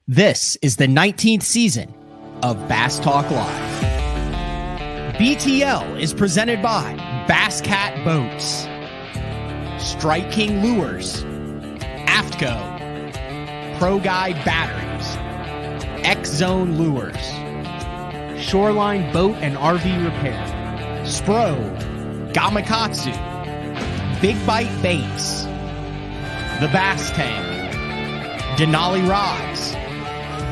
This is the 19th season of Bass Talk Live. BTL is presented by Bass Cat Boats, Strike King Lures, AFTCO, Pro Guide Batteries, X-Zone Lures, Shoreline Boat and RV Repair, Spro, Gamakatsu, Big Bite Baits, The Bass Tank, Denali Rods,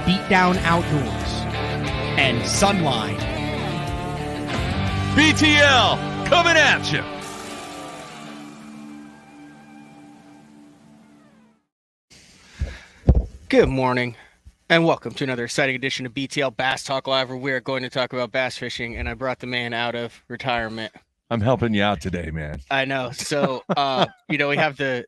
Beatdown Outdoors, and Sunline. BTL coming at you. Good morning, and welcome to another exciting edition of BTL Bass Talk Live, where we are going to talk about bass fishing, and I brought the man out of retirement. I'm helping you out today, man. I know. So, we have the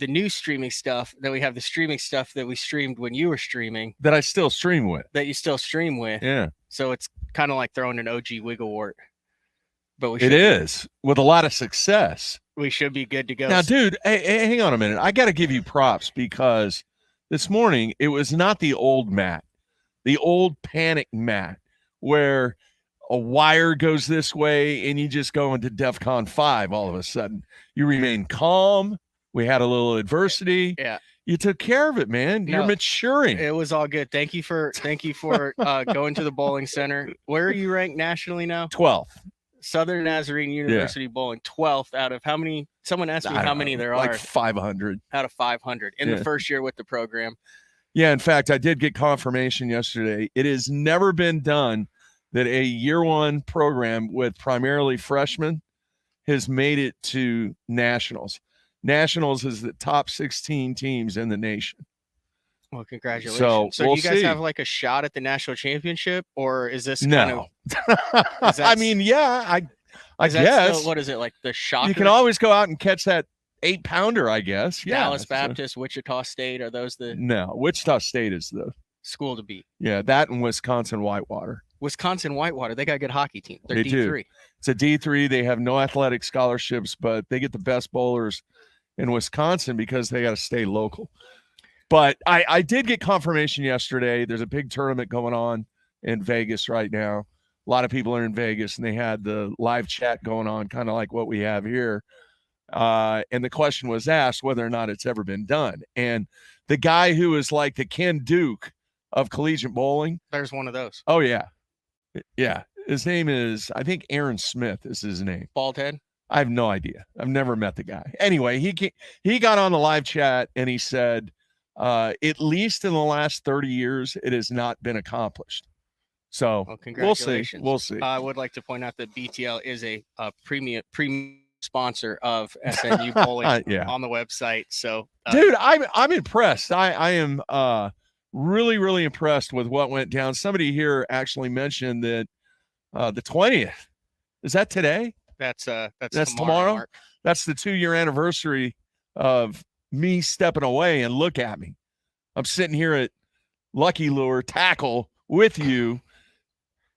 new streaming stuff, then we have the streaming stuff that we streamed when you were streaming. That I still stream with. That you still stream with. Yeah. So it's kind of like throwing an OG Wigglewort. But it is, with a lot of success. We should be good to go. Now, dude, hey, hang on a minute. I got to give you props because this morning it was not the old Matt, the old panic Matt, where a wire goes this way and you just go into DEFCON 5 all of a sudden. You remain calm. We had a little adversity. Yeah. You took care of it, man. You're maturing. It was all good. Thank you for going to the bowling center. Where are you ranked nationally now? 12th. Southern Nazarene University Bowling, 12th out of how many? Someone asked me how many there are. Like 500. Out of 500 in the first year with the program. Yeah, in fact, I did get confirmation yesterday. It has never been done that a year one program with primarily freshmen has made it to nationals. Nationals is the top 16 teams in the nation. Well, congratulations. So we'll you guys see. have like a shot at the national championship, or is this no? I mean, yeah, I guess. Still, what is it, like the Shockers? You can always go out and catch that 8-pounder, I guess. Yeah. Dallas Baptist, Wichita State, are those the? No, Wichita State is the school to beat. Yeah, that and Wisconsin Whitewater. Wisconsin Whitewater, they got a good hockey team. They're they D3. Do. It's a D3. They have no athletic scholarships, but they get the best bowlers in Wisconsin because they got to stay local. But I did get confirmation yesterday. There's a big tournament going on in Vegas right now. A lot of people are in Vegas, and they had the live chat going on, kind of like what we have here. And the question was asked whether or not it's ever been done. And the guy who is like the Ken Duke of collegiate bowling. There's one of those. Oh, yeah. Yeah. His name is, I think Aaron Smith is his name. Bald head? I have no idea. I've never met the guy. Anyway, he got on the live chat and he said, at least in the last 30 years, it has not been accomplished. So congratulations. We'll see. I would like to point out that BTL is a premium sponsor of SNU Bowling on the website. So, dude, I'm impressed. I am really, really impressed with what went down. Somebody here actually mentioned that the 20th, is that today? That's tomorrow. Mark. That's the 2-year anniversary of me stepping away, and look at me. I'm sitting here at Lucky Lure Tackle with you,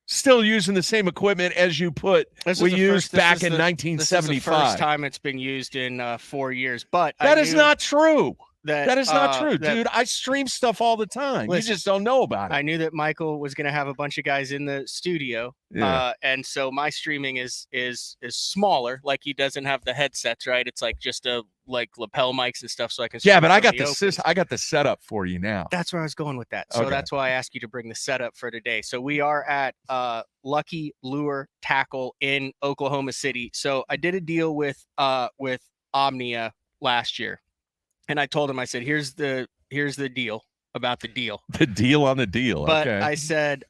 still using the same equipment as you used back in 1975. This is the first time it's been used in 4 years, but that is not true. That is not true, dude. I stream stuff all the time. You just don't know about it. I knew that Michael was going to have a bunch of guys in the studio, and so my streaming is smaller. Like, he doesn't have the headsets, right? It's like just like lapel mics and stuff, so I can. Yeah, but I got the setup for you now. That's where I was going with that. So that's why I asked you to bring the setup for today. So we are at Lucky Lure Tackle in Oklahoma City. So I did a deal with Omnia last year. And I told him, I said, here's the deal about the deal. The deal on the deal. But okay. I said,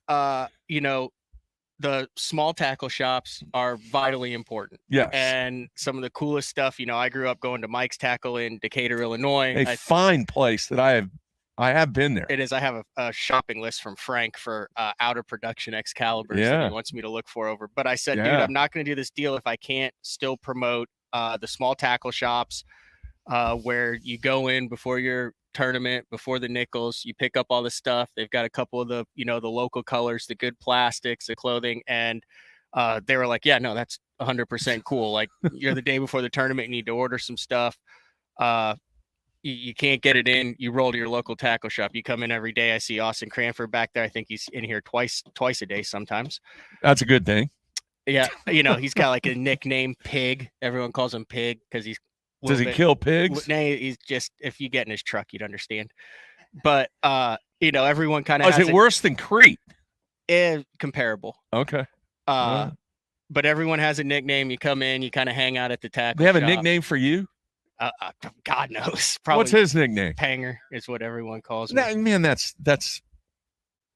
the small tackle shops are vitally important. Yes. And some of the coolest stuff, I grew up going to Mike's Tackle in Decatur, Illinois. A fine place that I have been there. It is. I have a shopping list from Frank for out of production Excaliburs that he wants me to look for over. But I said, dude, I'm not going to do this deal if I can't still promote the small tackle shops. Where you go in before your tournament, before the Nichols, you pick up all the stuff. They've got a couple of the local colors, the good plastics, the clothing, and they were like, yeah, no, that's 100% cool. Like, you're the day before the tournament, you need to order some stuff. you can't get it in. You roll to your local tackle shop. You come in every day. I see Austin Cranford back there. I think he's in here twice a day sometimes. That's a good thing. Yeah, he's got like a nickname, Pig. Everyone calls him Pig because he's. Does he kill pigs? No, he's just, if you get in his truck, you'd understand. But everyone kind of. Is it worse than Crete? Comparable. Okay. But everyone has a nickname. You come in, you kind of hang out at the tackle. They have shop. a nickname for you? God knows. Probably. What's his nickname? Panger is what everyone calls me. Man, that's.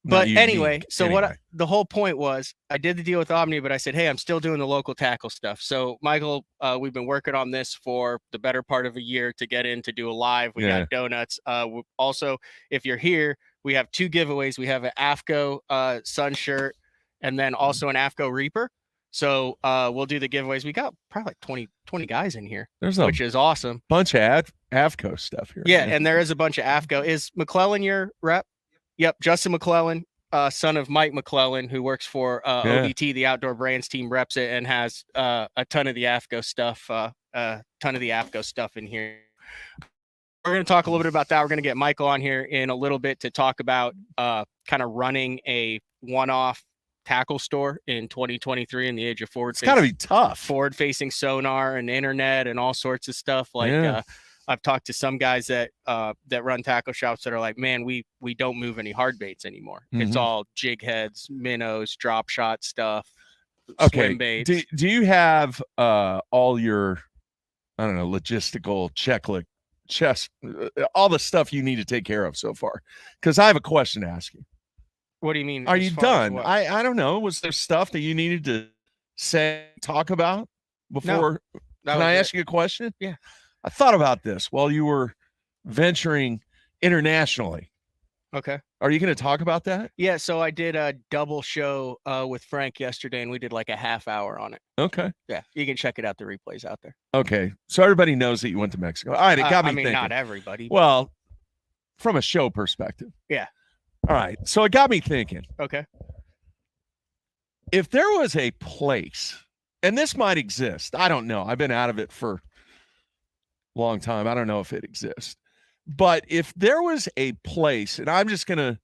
But anyway, so the whole point was, I did the deal with Omni, but I said, hey, I'm still doing the local tackle stuff. So Michael, we've been working on this for the better part of a year to get in to do a live. We got donuts. Also, if you're here, we have 2 giveaways. We have an AFCO Sun shirt and then also an AFCO Reaper. So we'll do the giveaways. We got probably like 20 guys in here, which is awesome. Bunch of AFCO stuff here. Yeah, and there is a bunch of AFCO. Is McClellan your rep? Yep, Justin McClellan, son of Mike McClellan, who works for ODT, the Outdoor Brands team, reps it and has a ton of the AFCO stuff, in here. We're going to talk a little bit about that. We're going to get Michael on here in a little bit to talk about kind of running a one-off tackle store in 2023 in the age of forward. It's got to be tough. Forward-facing sonar and internet and all sorts of stuff I've talked to some guys that run tackle shops that are like, man, we don't move any hard baits anymore. Mm-hmm. It's all jig heads, minnows, drop shot stuff, swim baits. Do you have all your, I don't know, logistical checklist, all the stuff you need to take care of so far? Because I have a question to ask you. What do you mean? Are you done? I don't know. Was there stuff that you needed to talk about before? No, can I ask you a question? Yeah. I thought about this while you were venturing internationally. Okay. Are you going to talk about that? Yeah. So I did a double show with Frank yesterday, and we did like a half hour on it. Okay. Yeah. You can check it out. The replay's out there. Okay. So everybody knows that you went to Mexico. All right. It got me thinking. Not everybody. Well, from a show perspective. Yeah. All right. So it got me thinking. Okay. If there was a place, and this might exist, I don't know. I've been out of it for long time. I don't know if it exists, but if there was a place, and I'm going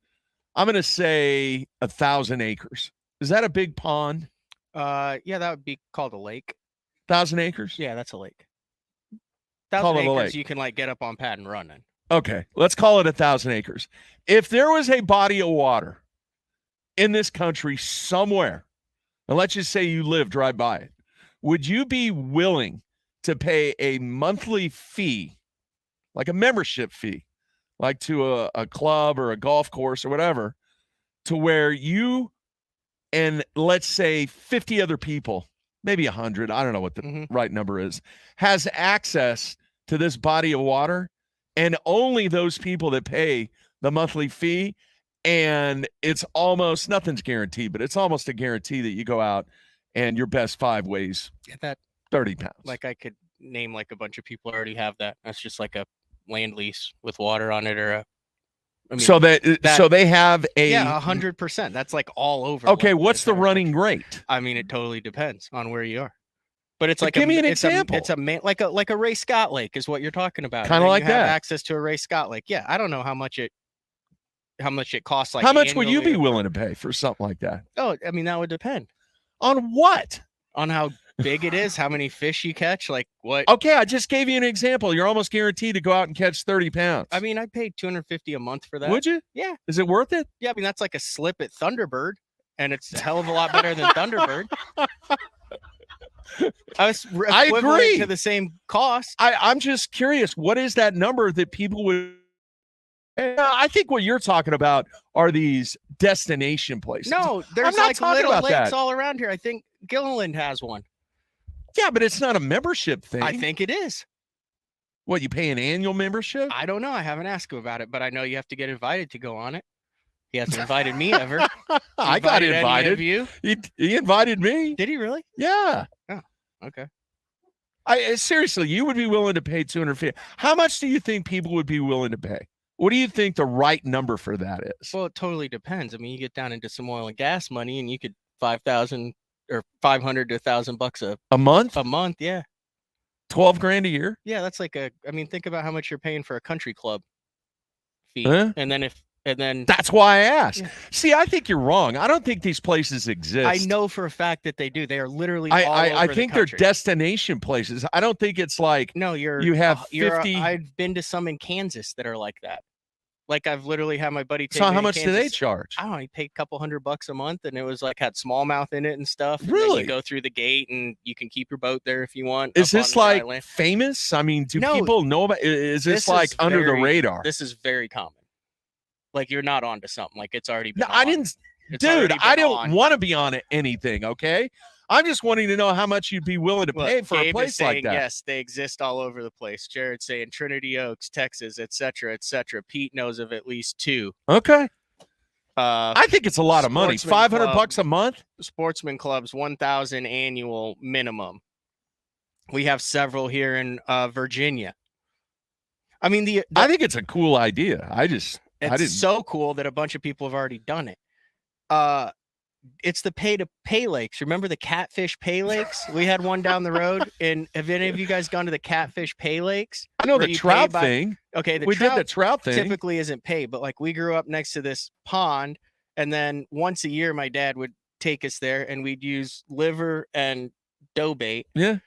to say 1,000 acres. Is that a big pond? Yeah, that would be called a lake. 1,000 acres? Yeah, that's a lake. 1,000 acres, you can like get up on pad and run in. Okay, let's call it 1,000 acres. If there was a body of water in this country somewhere, and let's just say you lived right by it, would you be willing to pay a monthly fee, like a membership fee, like to a club or a golf course or whatever, to where you and let's say 50 other people, maybe 100, I don't know what the right number is, has access to this body of water, and only those people that pay the monthly fee, and it's almost, nothing's guaranteed, but it's almost a guarantee that you go out and your best 5 weighs 30 pounds. Like I could name like a bunch of people already have that. That's just like a land lease with water on it, or so they have a 100%. That's like all over. Okay, what's the running rate? I mean, it totally depends on where you are. But it's like give me an example. It's like a Ray Scott Lake is what you're talking about. Kind of like that. Access to a Ray Scott Lake. Yeah, I don't know how much it costs. Like, how much would you be willing to pay for something like that? Oh, I mean, that would depend on what? On how big it is, how many fish you catch, like what. Okay, I just gave you an example. You're almost guaranteed to go out and catch 30 pounds. I mean, I paid $250 a month for that. Would you? Yeah. Is it worth it? Yeah, I mean, that's like a slip at Thunderbird, and it's a hell of a lot better than Thunderbird. I agree to the same cost. I'm just curious, what is that number that people would? I think what you're talking about are these destination places. No, there's like little lakes all around here. I think Gilliland has one. Yeah, but it's not a membership thing. I think it is. What, you pay an annual membership? I don't know. I haven't asked him about it, but I know you have to get invited to go on it. He hasn't invited me ever. I got invited. Of you? He invited me. Did he really? Yeah. Oh, okay. Seriously, you would be willing to pay $250. How much do you think people would be willing to pay? What do you think the right number for that is? Well, it totally depends. I mean, you get down into some oil and gas money, and you could $5,000 or $500 to $1,000 a month. A month, yeah. 12 grand a year? Yeah, that's like think about how much you're paying for a country club fee. Huh? And then That's why I asked. Yeah. See, I think you're wrong. I don't think these places exist. I know for a fact that they do. They are literally all over I think the they're country. destination places. I don't think it's like No, you have 50. I've been to some in Kansas that are like that. Like I've literally had my buddy take So me how to much do they Kansas. charge? I don't know. He paid a couple $100 a month, and it was like had smallmouth in it and stuff. And Really? then you go through the gate, and you can keep your boat there if you want. Is up this on the dry like land. famous? I mean, do No, people know about? Is this this like is under the very- radar? This is very common. Like you're not onto something. Like it's already been. No, I on. didn't. It's Dude, already I been don't on. want to be on anything. Okay, I'm just wanting to know how much you'd be willing to Look, pay for Gabe a is place like saying, that. yes, they exist all over the place. Jared's saying Trinity Oaks, Texas, etc., etc. Pete knows of at least 2. Okay, Uh, I think it's a lot of money. Sportsman $500 Club. a month. Sportsman clubs, 1,000 annual minimum. We have several here in Virginia. I mean, I think it's a cool idea. I didn't. so cool that a bunch of people have already done it. It's the pay to pay lakes. Remember the Catfish Pay Lakes? We had one down the road. And have any of you guys gone to the Catfish Pay Lakes? I know where the you pay trout by- thing. Okay, We did the trout thing. typically isn't paid, but like we grew up next to this pond, and then once a year my dad would take us there, and we'd use liver and dough bait. Yeah.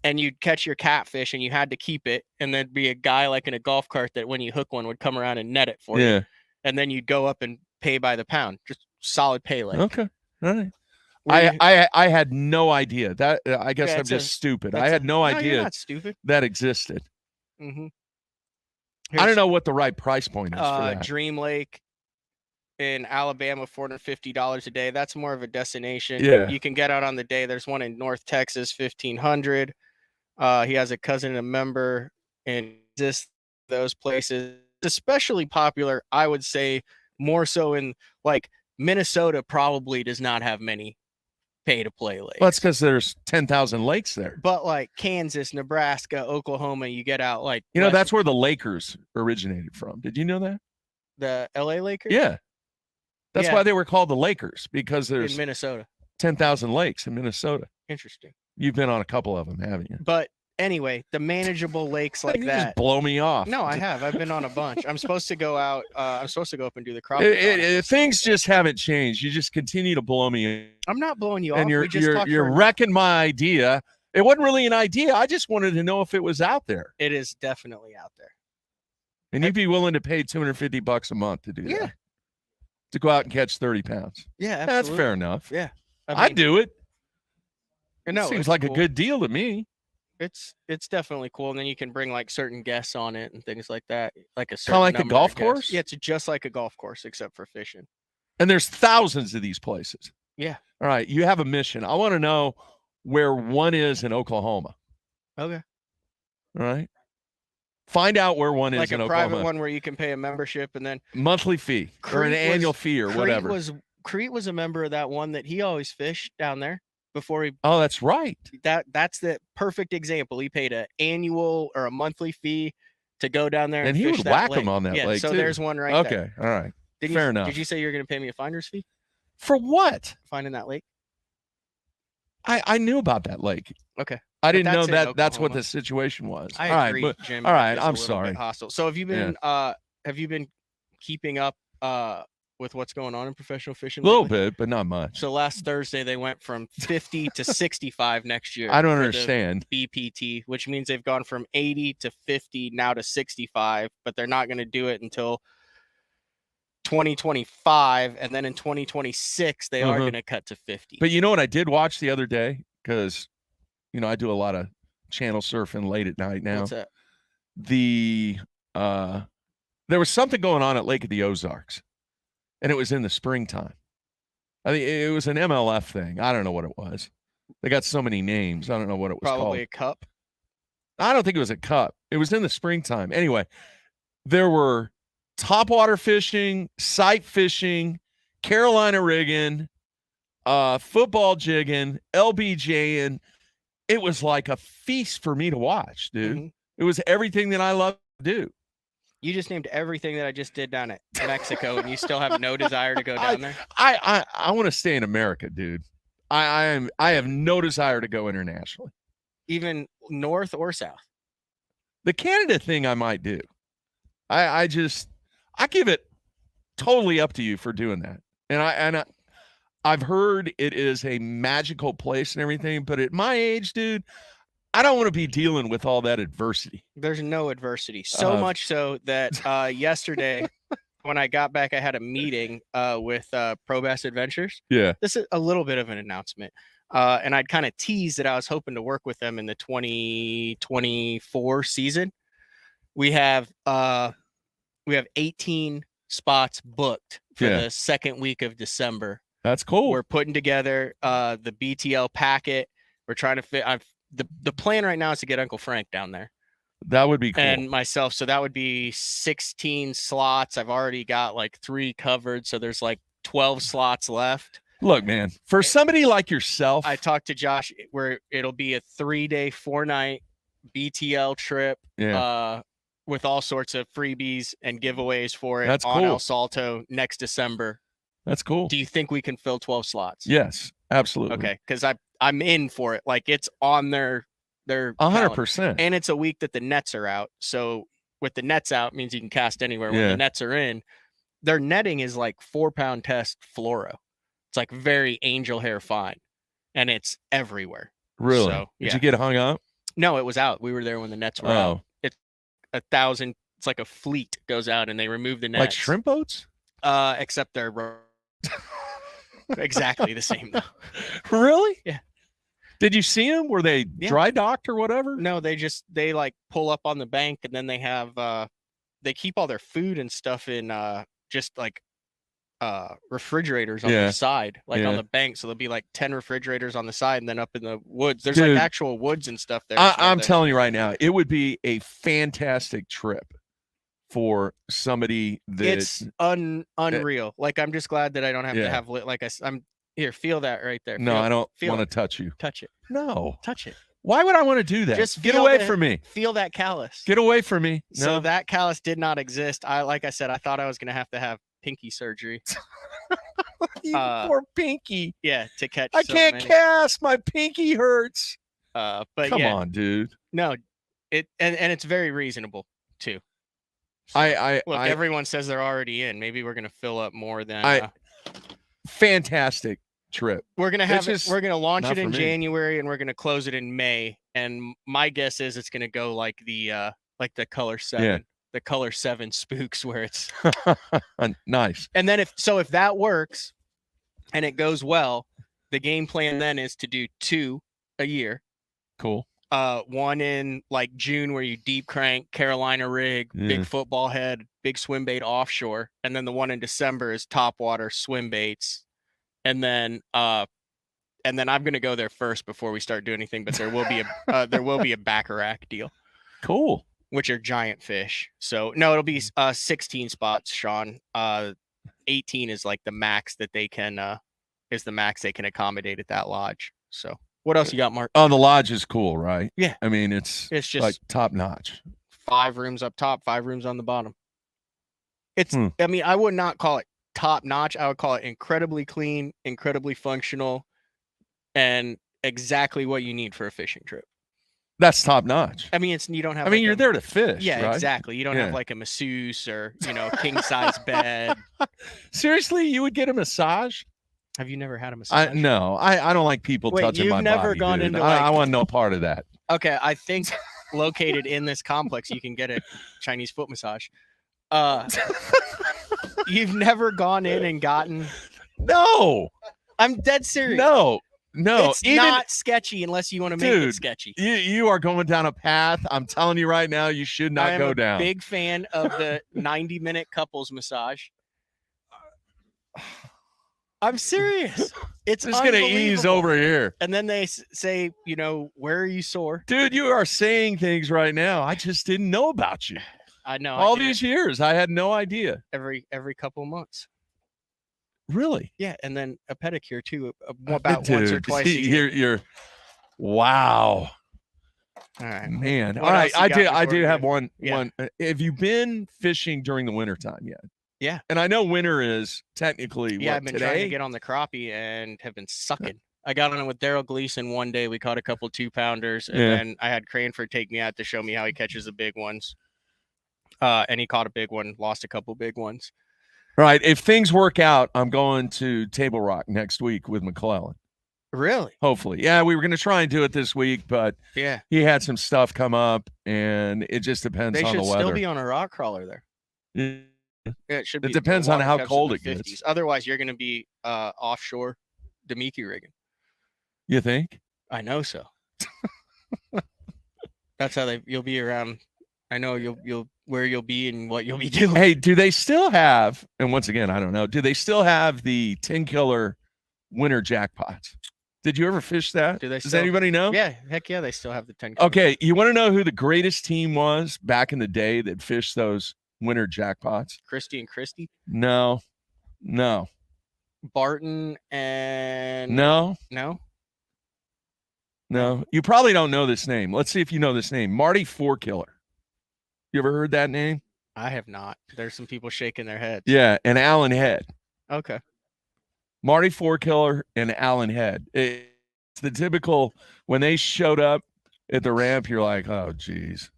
And you'd catch your catfish, and you had to keep it, and there'd be a guy like in a golf cart that when you hook one would come around and net it for you, Yeah. and then you'd go up and pay by the pound, just solid pay lake. Okay. All right. Where you- I had no idea that. I guess Yeah, I'm it's just stupid. I that's had no You're idea not stupid. that existed. Mm-hmm. I don't know what the right price point is for that. Dream Lake in Alabama, $450 a day. That's more of a destination. Yeah. You can get out on the day. There's one in North Texas, 1,500. He has a cousin and a member in those places. Especially popular, I would say, more so in like Minnesota. Probably does not have many pay to play lakes. Well, that's because there's 10,000 lakes there. But like Kansas, Nebraska, Oklahoma, you get out like That's where the Lakers originated from. Did you know that? the LA Lakers. Yeah. That's Yeah. why they were called the Lakers, because there's in Minnesota. 10,000 lakes in Minnesota. Interesting. You've been on a couple of them, haven't you? But anyway, the manageable lakes like you that. just blow me off. No, I have. I've been on a bunch. I'm supposed to go out. I'm supposed to go up and do the crop. Things just haven't changed. You just continue to blow me, I'm not blowing you off. and We just talked you're for- wrecking my idea. It wasn't really an idea. I just wanted to know if it was out there. It is definitely out there. And you'd be willing to pay $250 a month to do Yeah. that. To go out and catch 30 pounds. Yeah, That's absolutely. fair enough. Yeah, I'd do it. No, Seems it's like cool. a good deal to me. It's definitely cool, and then you can bring like certain guests on it and things like that. Like a certain Kinda like the number of golf guests. course? Yeah, it's just like a golf course except for fishing. And there's thousands of these places. Yeah. All right. You have a mission. I want to know where one is in Oklahoma. Okay. All right. Find out where one is Like in a Oklahoma. private one where you can pay a membership, and then Monthly fee or an Crete was- annual fee or whatever. Crete was a member of that one that he always fished down there before he. Oh, that's right. That's the perfect example. He paid an annual or a monthly fee to go down there, And he fish would that whack lake. 'em on that yeah, lake, So too. there's one right there. Okay. All right. Did Fair you, enough. Did you say you're going to pay me a finder's fee For what? finding that lake? I knew about that lake. Okay. I didn't know that's in that's what Oklahoma. the situation was. I all agree, right. Jim. all right, it's a I'm little sorry. bit hostile. So have you been keeping up with what's going on in professional fishing? A little lately? bit, but not much. So last Thursday they went from 50 to 65 next year. I don't for the understand. BPT, which means they've gone from 80 to 50 now to 65, but they're not going to do it until 2025, and then in 2026 they are going to cut to 50. But you know what I did watch the other day? Because, I do a lot of channel surfing late at night now. What's that? There was something going on at Lake of the Ozarks, and it was in the springtime. I think it was an MLF thing. I don't know what it was. They got so many names. I don't know what it was Probably called. a cup. I don't think it was a cup. It was in the springtime. Anyway, there were topwater fishing, sight fishing, Carolina rigging, football jigging, LBJing. It was like a feast for me to watch, dude. Mhm. It was everything that I love to do. You just named everything that I just did down at Mexico, and you still have no desire to go down there. I want to stay in America, dude. I have no desire to go internationally. even north or south. The Canada thing I might do. I give it totally up to you for doing that. And I've heard it is a magical place and everything, but at my age, dude, I don't want to be dealing with all that adversity. There's no adversity. So much so that yesterday when I got back, I had a meeting with Pro Bass Adventures. Yeah. This is a little bit of an announcement. And I'd kind of teased that I was hoping to work with them in the 2024 season. We have 18 spots booked for the second week of December. That's cool. We're putting together the BTL packet. We're trying to fit. The plan right now is to get Uncle Frank down there. That would be cool. And myself. So that would be 16 slots. I've already got like 3 covered. So there's like 12 slots left. Look, man, for somebody like yourself, I talked to Josh where it'll be a 3-day, 4-night BTL trip. Yeah. With all sorts of freebies and giveaways for it. That's on cool. El Salto next December. That's cool. Do you think we can fill 12 slots? Yes, absolutely. Okay, because I'm in for it. Like it's on their 100%. And it's a week that the nets are out. So with the nets out means you can cast anywhere. When the nets are in, their netting is like 4-pound test fluoro. It's like very angel hair fine, and it's everywhere. Really? So, Did you get hung up? No, it was out. We were there when the nets were out. It's 1,000. It's like a fleet goes out and they remove the nets. Like shrimp boats? Except they're exactly the same though. Really? Yeah. Did you see them? Were they dry docked or whatever? No, they like pull up on the bank, and then they have they keep all their food and stuff in just like refrigerators on the side, like on the bank. So there'll be like 10 refrigerators on the side, and then up in the woods there's like actual woods and stuff there. I'm telling you right now, it would be a fantastic trip for somebody that it's unreal. Like I'm just glad that I don't have to have like I'm here. Feel that right there. No, I don't want to touch you. Touch it. No, touch it. Why would I want to do that? Just get away from me. Feel that callus. Get away from me. No. So that callus did not exist. Like I said, I thought I was gonna have pinky surgery. You poor pinky. Yeah, to catch. I can't cast. My pinky hurts. But come on, dude. No, and it's very reasonable too. So, look, everyone says they're already in. Maybe we're gonna fill up more than. Fantastic trip. We're gonna have it. We're gonna launch it in January, and we're gonna close it in May. And my guess is it's gonna go like the Color 7, the Color 7 spooks, where it's nice. And then if that works, and it goes well, the game plan then is to do 2 a year. Cool. One in like June where you deep crank, Carolina rig, big football head, big swim bait offshore, and then the one in December is top water swim baits, and then I'm gonna go there first before we start doing anything. But there will be a Bacharach deal. Cool. Which are giant fish. So no, it'll be 16 spots, Sean. 18 is like the max that they can accommodate at that lodge. So. What else you got, Mark? Oh, the lodge is cool, right? Yeah. I mean, it's just like top notch. 5 rooms up top, 5 rooms on the bottom. It's, I mean, I would not call it top notch. I would call it incredibly clean, incredibly functional, and exactly what you need for a fishing trip. That's top notch. I mean, you don't have. I mean, you're there to fish. Yeah, right? Exactly. You don't have like a masseuse or king size bed. Seriously, you would get a massage? Have you never had a massage? No, I don't like people touching my body. You've never gone into like... I want no part of that. Okay, I think located in this complex, you can get a Chinese foot massage. You've never gone in and gotten... No. I'm dead serious. No. It's not sketchy unless you want to make it sketchy. You are going down a path. I'm telling you right now, you should not go down. I'm a big fan of the 90-minute couples massage. I'm serious. It's just going to ease over here. And then they say, where are you sore? Dude, you are saying things right now. I just didn't know about you. I know. All these years, I had no idea. Every couple of months. Really? Yeah, and then a pedicure too, about once or twice a year. You're wow. All right, man. All right, I do have one. Have you been fishing during the wintertime yet? Yeah. And I know winter is technically I've been trying today? to get on the crappie and have been sucking. I got on it with Daryl Gleason one day. We caught a couple 2-pounders, and then I had Cranford take me out to show me how he catches the big ones. And he caught a big one, lost a couple big ones. Right. If things work out, I'm going to Table Rock next week with McClellan. Really? Hopefully. Yeah, we were going to try and do it this week, but he had some stuff come up, and it just depends on the weather. They should still be on a rock crawler there. Yeah, it should be. It depends on how cold it gets. Otherwise, you're going to be offshore Demiki rigging. You think? I know so. That's how you'll be around. I know you'll where you'll be and what you'll be doing. Hey, do they still have? And once again, I don't know. Do they still have the 10 killer winter jackpots? Did you ever fish that? Does anybody know? Yeah, heck yeah, they still have the 10 killer. Okay, you want to know who the greatest team was back in the day that fished those winter jackpots? Christie and Christie? No. Barton and No. You probably don't know this name. Let's see if you know this name. Marty 4-Killer. You ever heard that name? I have not. There's some people shaking their heads. Yeah, and Alan Head. Okay. Marty 4-Killer and Alan Head. It's the typical, when they showed up at the ramp, you're like, oh, geez.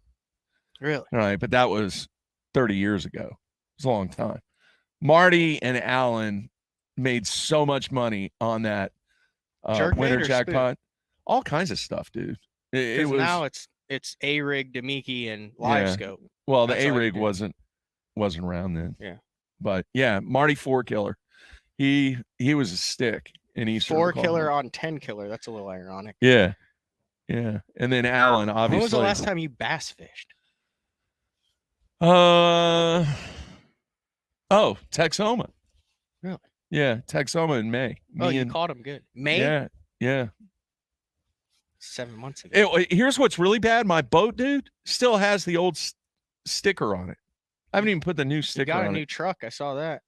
Really? All right, but that was 30 years ago. It's a long time. Marty and Alan made so much money on that winter jackpot. All kinds of stuff, dude. It was now it's A-Rig, Demiki, and Live Scope. Well, the A-Rig wasn't around then. Yeah. But yeah, Marty 4-Killer. He was a stick in Eastern 4-Killer on 10-Killer. That's a little ironic. Yeah. And then Alan, obviously. When was the last time you bass fished? Texoma. Really? Yeah, Texoma in May. You caught him good. May? Yeah. 7 months ago. Here's what's really bad. My boat, dude, still has the old sticker on it. I haven't even put the new sticker on it. You got a new truck. I saw that.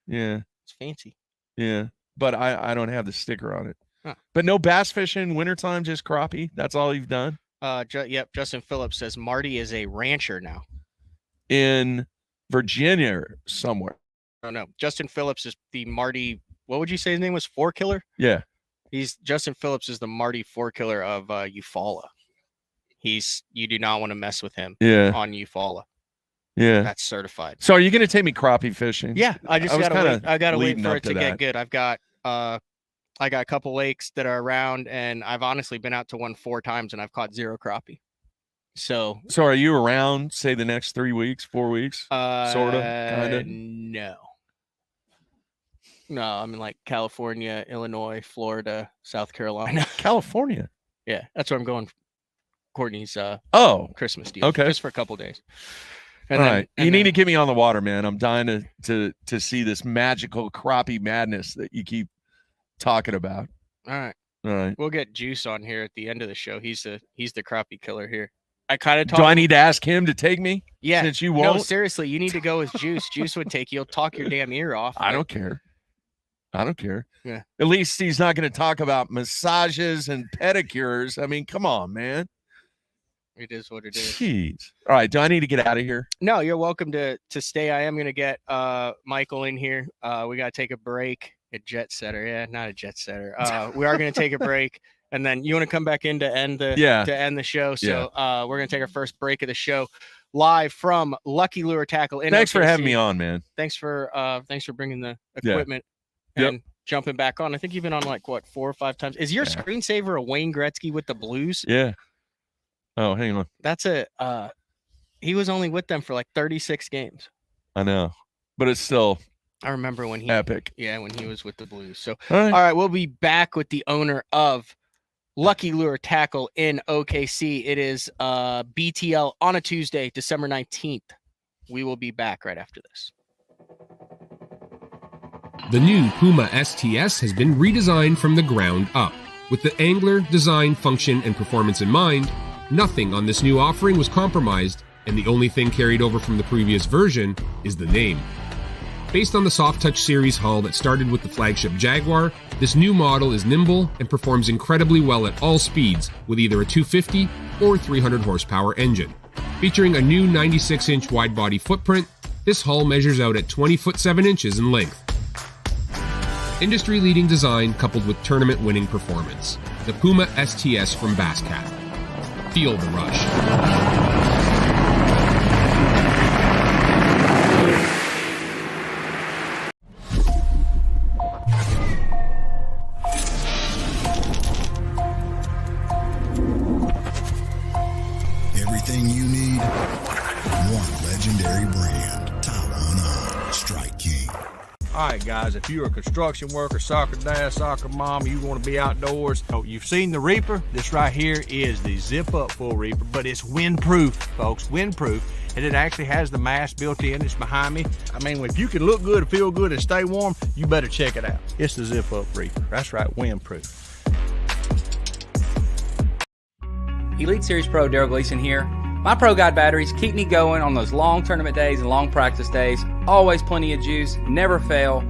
Yeah. It's fancy. Yeah. But I don't have the sticker on it. Huh. But no bass fishing, wintertime, just crappie. That's all you've done? Yep. Justin Phillips says Marty is a rancher now. In Virginia somewhere. Oh, no. Justin Phillips is the Marty. What would you say his name was? 4-Killer? Yeah. Justin Phillips is the Marty 4-Killer of Eufaula. You do not want to mess with him on Eufaula. Yeah. That's certified. So are you going to take me crappie fishing? Yeah. I gotta wait for it to get good. I got a couple lakes that are around, and I've honestly been out to one 4 times and I've caught 0 crappie. So are you around, say, the next 3 weeks, 4 weeks? Sort of, kind of? No, I'm in like California, Illinois, Florida, South Carolina. California? Yeah, that's where I'm going. Courtney's Christmas deal. Okay. Just for a couple days. All right. You need to get me on the water, man. I'm dying to see this magical crappie madness that you keep talking about. All right. We'll get Juice on here at the end of the show. He's the crappie killer here. I kind of talk. Do I need to ask him to take me? Yeah. Since you won't? No, seriously, you need to go with Juice. Juice would take you. He'll talk your damn ear off. I don't care. Yeah. At least he's not going to talk about massages and pedicures. I mean, come on, man. It is what it is. Jeez. All right. Do I need to get out of here? No, you're welcome to stay. I am going to get Michael in here. We got to take a break. A jet setter. Yeah, not a jet setter. We are going to take a break. And then you want to come back in to end the show. So we're going to take our first break of the show live from Lucky Lure Tackle. Thanks for having me on, man. Thanks for bringing the equipment and jumping back on. I think you've been on 4 or 5 times. Is your screensaver a Wayne Gretzky with the Blues? Yeah. Oh, hang on. That's he was only with them for 36 games. I know, but it's still. I remember when he epic. Yeah, when he was with the Blues. So all right, we'll be back with the owner of Lucky Lure Tackle in OKC. It is BTL on a Tuesday, December 19th. We will be back right after this. The new Puma STS has been redesigned from the ground up. With the angler, design, function, and performance in mind, nothing on this new offering was compromised, and the only thing carried over from the previous version is the name. Based on the Soft Touch series hull that started with the flagship Jaguar, this new model is nimble and performs incredibly well at all speeds with either a 250 or 300 horsepower engine. Featuring a new 96-inch wide-body footprint, this hull measures out at 20 foot 7 inches in length. Industry-leading design coupled with tournament-winning performance. The Puma STS from Basscat. Feel the rush. Everything you need, one legendary brand. Taiwan Strike King. All right, guys, if you're a construction worker, soccer dad, soccer mom, you want to be outdoors, you've seen the Reaper. This right here is the zip-up full Reaper, but it's windproof, folks, windproof. And it actually has the mast built in. It's behind me. I mean, if you can look good, feel good, and stay warm, you better check it out. It's the zip-up Reaper. That's right, windproof. Elite Series Pro Daryl Gleason here. My Pro Guide batteries keep me going on those long tournament days and long practice days. Always plenty of juice, never fail.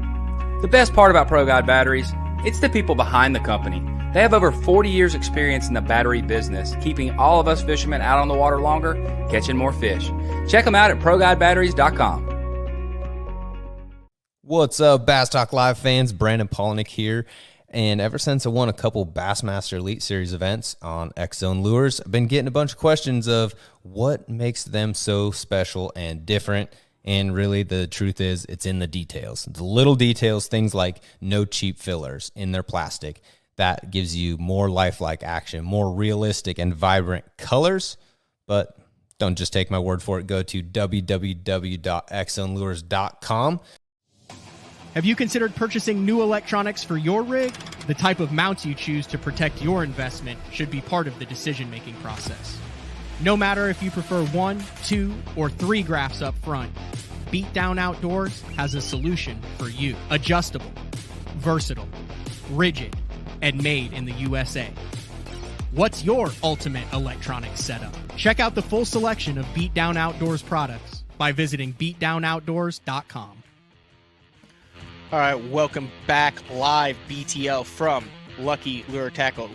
The best part about Pro Guide batteries, it's the people behind the company. They have over 40 years experience in the battery business, keeping all of us fishermen out on the water longer, catching more fish. Check them out at ProGuideBatteries.com. What's up, Bass Talk Live fans? Brandon Polnick here. And ever since I won a couple Bassmaster Elite Series events on X-Zone Lures, I've been getting a bunch of questions of what makes them so special and different. And really, the truth is, it's in the details. The little details, things like no cheap fillers in their plastic. That gives you more lifelike action, more realistic and vibrant colors. But don't just take my word for it. Go to www.xzonelures.com. Have you considered purchasing new electronics for your rig? The type of mounts you choose to protect your investment should be part of the decision-making process. No matter if you prefer 1, 2, or 3 graphs up front, Beatdown Outdoors has a solution for you. Adjustable, versatile, rigid, and made in the USA. What's your ultimate electronic setup? Check out the full selection of Beatdown Outdoors products by visiting beatdownoutdoors.com. All right, welcome back live BTL from Lucky Lure Tackle.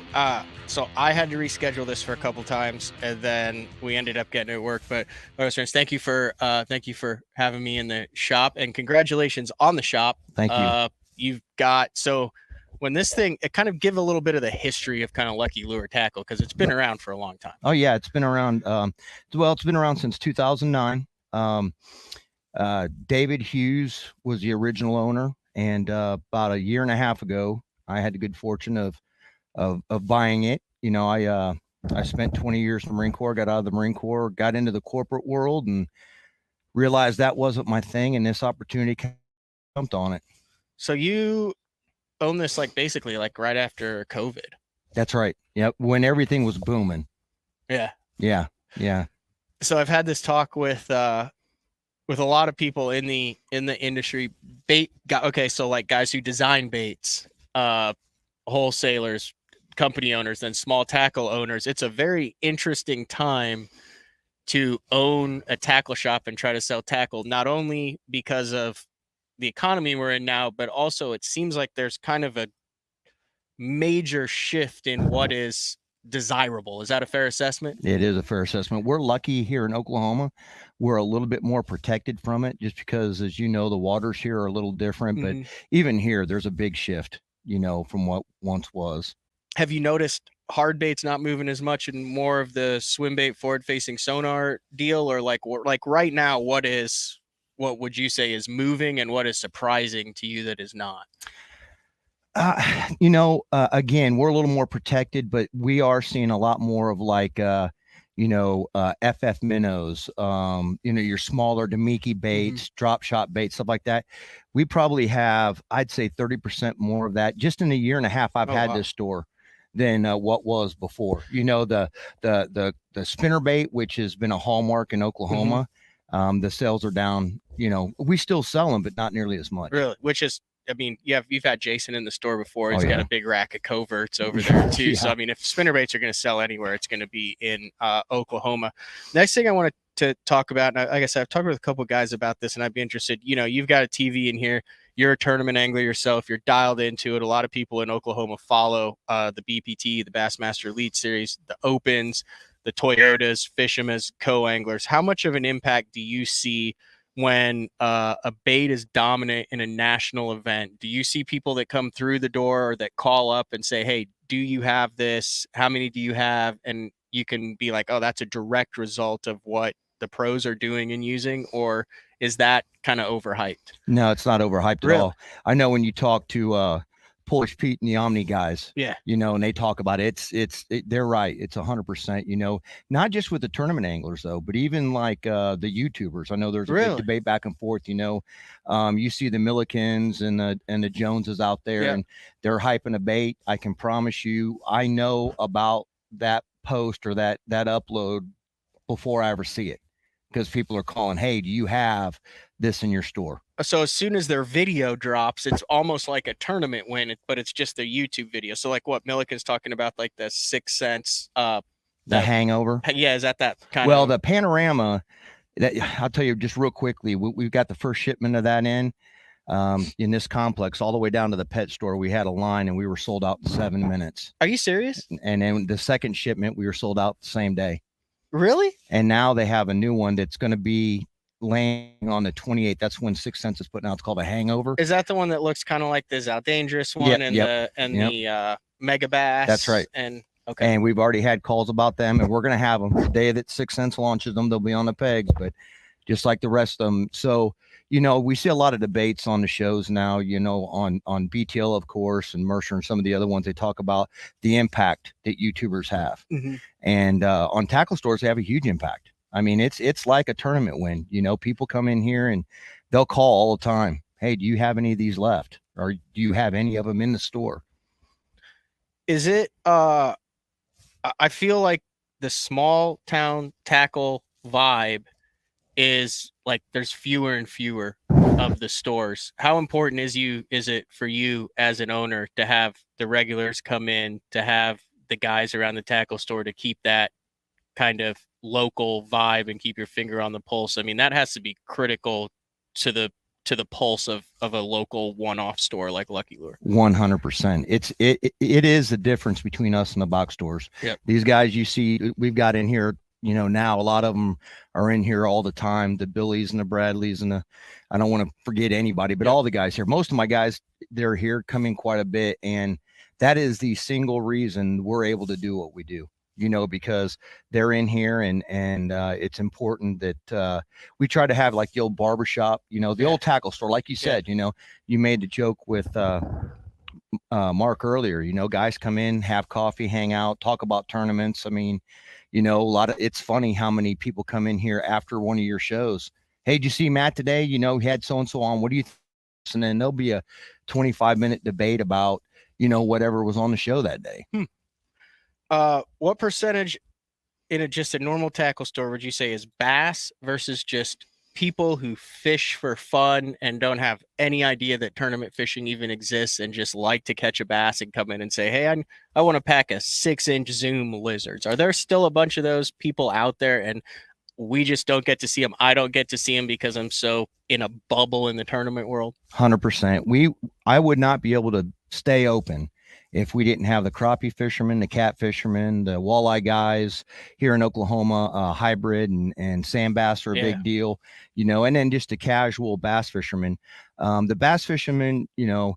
So I had to reschedule this for a couple times, and then we ended up getting it at work. But friends, thank you for having me in the shop, and congratulations on the shop. Thank you. You've got when this thing, it kind of give a little bit of the history of kind of Lucky Lure Tackle, because it's been around for a long time. Oh yeah, it's been around. It's been around since 2009. David Hughes was the original owner. And about a year and a half ago, I had the good fortune of buying it. You know, I spent 20 years in the Marine Corps, got out of the Marine Corps, got into the corporate world, and realized that wasn't my thing. And this opportunity jumped on it. So you own this basically right after COVID. That's right. Yep. When everything was booming. Yeah. Yeah. Yeah. So I've had this talk with a lot of people in the industry, so guys who design baits, wholesalers, company owners, then small tackle owners. It's a very interesting time to own a tackle shop and try to sell tackle, not only because of the economy we're in now, but also it seems like there's kind of a major shift in what is desirable. Is that a fair assessment? It is a fair assessment. We're lucky here in Oklahoma. We're a little bit more protected from it just because, as you know, the waters here are a little different, but even here, there's a big shift, from what once was. Have you noticed hard baits not moving as much and more of the swim bait forward facing sonar deal, or like right now, what would you say is moving and what is surprising to you that is not? Again, we're a little more protected, but we are seeing a lot more of FF minnows, your smaller Damiki baits, drop shot baits, stuff like that. We probably have, I'd say 30% more of that just in a year and a half I've had this store than what was before. The spinner bait, which has been a hallmark in Oklahoma, the sales are down. We still sell them, but not nearly as much. Really? Which is, you've had Jason in the store before. He's got a big rack of coverts over there too. Yeah. So, if spinner baits are going to sell anywhere, it's going to be in Oklahoma. Next thing I wanted to talk about, and like I said, I've talked with a couple of guys about this, and I'd be interested. You've got a TV in here. You're a tournament angler yourself. You're dialed into it. A lot of people in Oklahoma follow the BPT, the Bassmaster Elite Series, the Opens, the Toyotas, Fisherman's co-anglers. How much of an impact do you see when a bait is dominant in a national event? Do you see people that come through the door or that call up and say, hey, do you have this? How many do you have? And you can be like, oh, that's a direct result of what the pros are doing and using, or is that kind of overhyped? No, it's not overhyped at all. I know when you talk to Polish Pete and the Omni guys, you know, and they talk about it, they're right. It's 100%, you know, not just with the tournament anglers though, but even like the YouTubers. I know there's a big debate back and forth, you know, you see the Millikins and the Joneses out there and they're hyping a bait. I can promise you, I know about that post or that upload before I ever see it, because people are calling, hey, do you have this in your store? So as soon as their video drops, it's almost like a tournament win, but it's just their YouTube video. So like what Milliken's talking about, like the 6 cents, the hangover. Yeah, is that kind of? Well, the panorama, that I'll tell you just real quickly, we've got the first shipment of that in this complex all the way down to the pet store. We had a line and we were sold out in 7 minutes. Are you serious? And then the second shipment, we were sold out the same day. Really? And now they have a new one that's going to be laying on the 28th. That's when 6 Cents is putting out. It's called a Hangover. Is that the one that looks kind of like this Dangerous one the Mega Bass? That's right. And and we've already had calls about them, and we're going to have them the day that 6 Cents launches them. They'll be on the pegs, but just like the rest of them. So, you know, we see a lot of debates on the shows now, you know, on BTL, of course, and Mercer and some of the other ones. They talk about the impact that YouTubers have. And on tackle stores, they have a huge impact. I mean, it's like a tournament win. You know, people come in here and they'll call all the time. Hey, do you have any of these left? Or do you have any of them in the store? Is it, I feel like the small town tackle vibe is like there's fewer and fewer of the stores. How important is it for you as an owner to have the regulars come in, to have the guys around the tackle store, to keep that kind of local vibe and keep your finger on the pulse? I mean, that has to be critical to the pulse of a local one-off store like Lucky Lure. 100%. It is the difference between us and the box stores. Yep. These guys you see we've got in here, you know, now a lot of them are in here all the time. The Billies and the Bradleys and I don't want to forget anybody, but all the guys here, most of my guys, they're here coming quite a bit. And that is the single reason we're able to do what we do, you know, because they're in here and it's important that we try to have like the old barbershop, you know, the old tackle store, like you said, you know, you made the joke with Mark earlier, you know, guys come in, have coffee, hang out, talk about tournaments. I mean, you know, it's funny how many people come in here after one of your shows. Hey, did you see Matt today? You know, he had so-and-so on. What do you think? And then there'll be a 25-minute debate about, you know, whatever was on the show that day. What percentage in just a normal tackle store would you say is bass versus just people who fish for fun and don't have any idea that tournament fishing even exists and just like to catch a bass and come in and say, hey, I want to pack a 6-inch Zoom lizards? Are there still a bunch of those people out there and we just don't get to see them? I don't get to see them because I'm so in a bubble in the tournament world. 100%. I would not be able to stay open if we didn't have the crappie fishermen, the cat fishermen, the walleye guys here in Oklahoma. Hybrid and sand bass are a big deal, you know, and then just the casual bass fishermen. The bass fishermen, you know,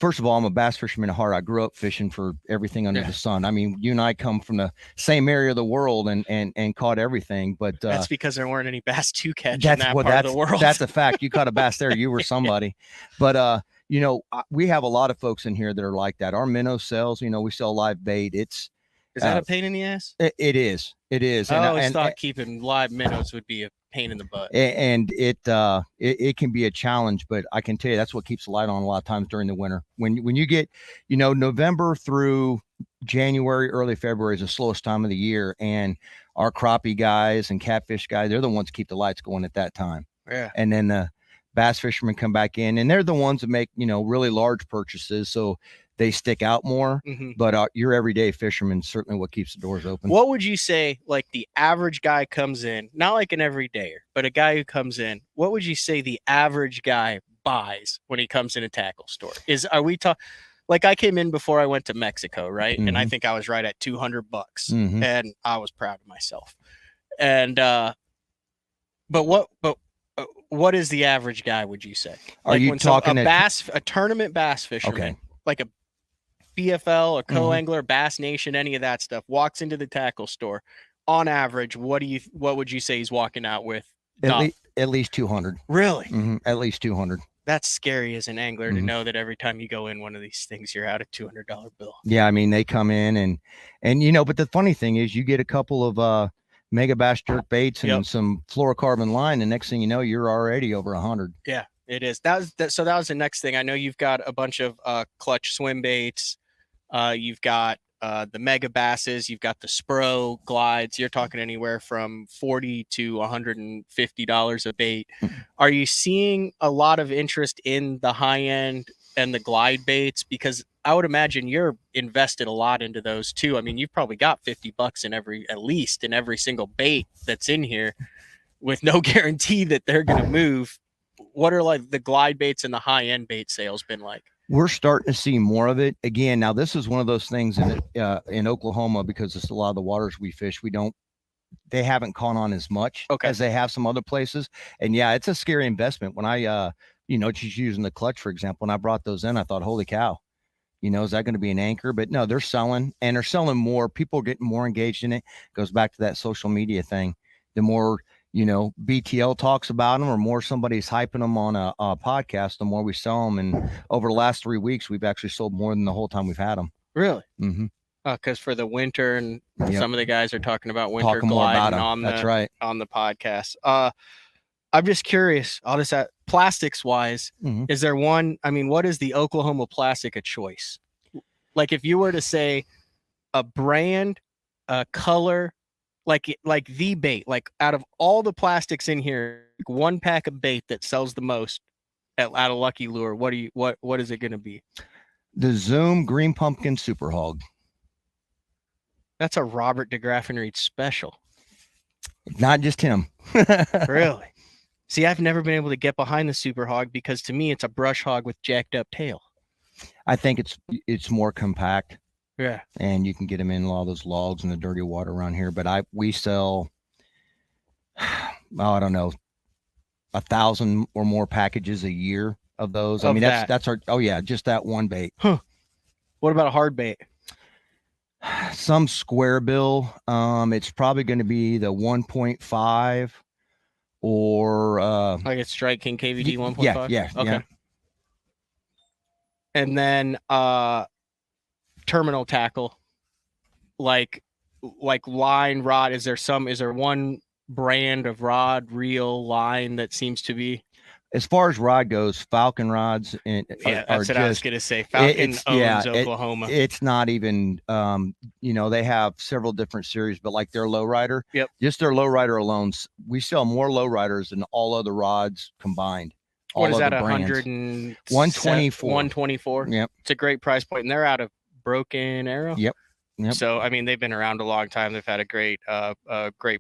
first of all, I'm a bass fisherman at heart. I grew up fishing for everything under the sun. I mean, you and I come from the same area of the world and caught everything, but that's because there weren't any bass to catch in that part of the world. That's a fact. You caught a bass there. You were somebody, but you know, we have a lot of folks in here that are like that. Our minnow sells, you know, we sell live bait. Is that a pain in the ass? It is. I always thought keeping live minnows would be a pain in the butt. And it can be a challenge, but I can tell you that's what keeps the light on a lot of times during the winter. When you get, you know, November through January, early February is the slowest time of the year. And our crappie guys and catfish guys, they're the ones that keep the lights going at that time. Yeah. And then the bass fishermen come back in and they're the ones that make, you know, really large purchases. So they stick out more, but your everyday fisherman, certainly what keeps the doors open. What would you say, like the average guy comes in, not like an everydayer, but a guy who comes in, what would you say the average guy buys when he comes in a tackle store? Are we talking, like I came in before I went to Mexico, right? And I think I was right at $200 and I was proud of myself. And, but what is the average guy, would you say? Are you talking a tournament bass fisherman, okay, like a BFL, a co-angler, Bass Nation, any of that stuff, walks into the tackle store, on average, what would you say he's walking out with? At least 200. Really? Mm-hmm. At least 200. That's scary as an angler to know that every time you go in one of these things, you're out a $200 bill. Yeah, I mean, they come in and but the funny thing is you get a couple of mega bass jerk baits and some fluorocarbon line, the next thing you know, you're already over 100. Yeah, it is. That was the next thing. I know you've got a bunch of clutch swim baits. You've got the mega basses, you've got the Spro glides. You're talking anywhere from $40 to $150 a bait. Are you seeing a lot of interest in the high end and the glide baits? Because I would imagine you're invested a lot into those too. I mean, you've probably got $50 at least in every single bait that's in here, with no guarantee that they're going to move. What are like the glide baits and the high end bait sales been like? We're starting to see more of it again. Now, this is one of those things in Oklahoma, because it's a lot of the waters we fish. They haven't caught on as much as they have some other places. And yeah, it's a scary investment. When I, just using the clutch, for example, when I brought those in, I thought, holy cow, is that going to be an anchor? But no, they're selling, and they're selling more. People are getting more engaged in it. Goes back to that social media thing. The more, BTL talks about them, or more somebody's hyping them on a podcast, the more we sell them. And over the last 3 weeks, we've actually sold more than the whole time we've had them. Really? Mm-hmm. Because for the winter, and some of the guys are talking about winter gliding on the podcast. I'm just curious. I'll just ask, plastics wise, is there one? I mean, what is the Oklahoma plastic a choice? Like if you were to say a brand, a color, like the bait, like out of all the plastics in here, one pack of bait that sells the most at a Lucky Lure, what is it going to be? The Zoom Green Pumpkin Super Hog. That's a Robert DeGraff and Reed special. Not just him. Really? See, I've never been able to get behind the Super Hog, because to me, it's a brush hog with jacked up tail. I think it's more compact. Yeah. And you can get them in a lot of those logs and the dirty water around here. But we sell, I don't know, 1,000 or more packages a year of those. I mean, that's our, just that one bait. Huh. What about a hard bait? Some square bill. It's probably going to be the 1.5 or like a Strike King KVD 1.5. Yeah. Okay. Yeah. And then terminal tackle, like line rod. Is there one brand of rod, reel, line that seems to be? As far as rod goes, Falcon rods that's what I was going to say. Falcon owns Oklahoma. It's not even, they have several different series, but like their lowrider, just their lowrider alone, we sell more lowriders than all other rods combined. What is that? 124. 124. Yep. It's a great price point, and they're out of Broken Arrow. Yep. So I mean, they've been around a long time. They've had a great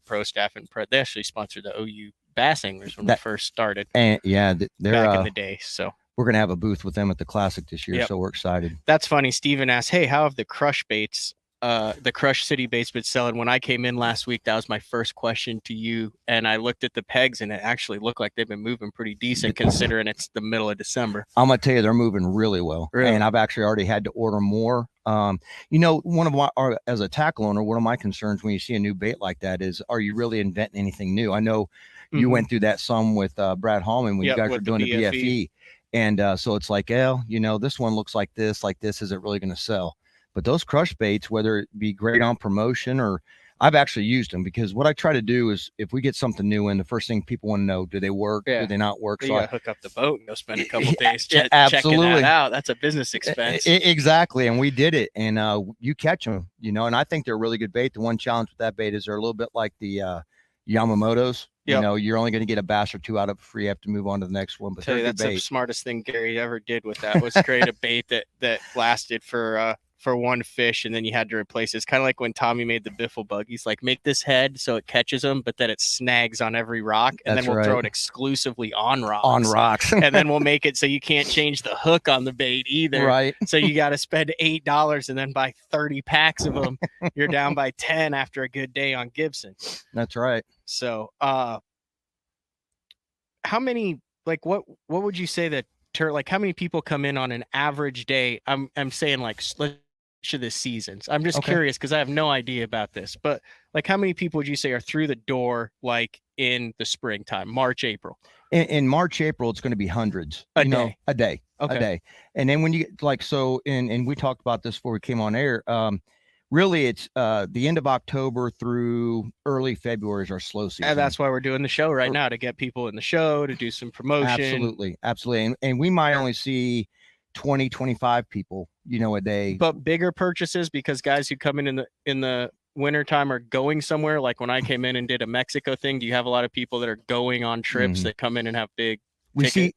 pro staff, and they actually sponsored the OU Bass Anglers when we first started. And they're back in the day. So we're gonna have a booth with them at the Classic this year. So we're excited. That's funny. Steven asked, "Hey, how have the Crush baits, the Crush City baits, been selling?" When I came in last week, that was my first question to you, and I looked at the pegs, and it actually looked like they've been moving pretty decent considering it's the middle of December. I'm gonna tell you, they're moving really well, and I've actually already had to order more. One of as a tackle owner, one of my concerns when you see a new bait like that is, are you really inventing anything new? I know you went through that some with Brad Hallman when you guys were doing the BFE. And so it's like, this one looks like this, is it really going to sell? But those Crush baits, whether it be great on promotion, or I've actually used them, because what I try to do is, if we get something new in, the first thing people want to know, do they work? Do they not work? So you hook up the boat and go spend a couple days checking that out. That's a business expense. Exactly. And we did it. And you catch them, and I think they're a really good bait. The one challenge with that bait is they're a little bit like the Yamamoto's. You're only going to get a bass or two out of it free. You have to move on to the next one. But that's the smartest thing Gary ever did with that, was create a bait that lasted for one fish, and then you had to replace it. It's kind of like when Tommy made the Biffle bug. He's like, make this head so it catches them, but then it snags on every rock, and then we'll throw it exclusively on rocks. And then we'll make it so you can't change the hook on the bait either. Right. So you got to spend $8 and then buy 30 packs of them. You're down by 10 after a good day on Gibson. That's right. So how many, like, what would you say that, like, how many people come in on an average day? I'm saying, like, of the seasons. I'm just curious because I have no idea about this, but like, how many people would you say are through the door, like in the springtime, March, April? In March, April, it's going to be hundreds. A day. A day. And then when you get like, so, and we talked about this before we came on air. Really, it's the end of October through early February is our slow season. And that's why we're doing the show right now, to get people in the show, to do some promotion. Absolutely. And we might only see 20, 25 people, a day. But bigger purchases, because guys who come in the wintertime are going somewhere. Like when I came in and did a Mexico thing, do you have a lot of people that are going on trips that come in and have big ticket?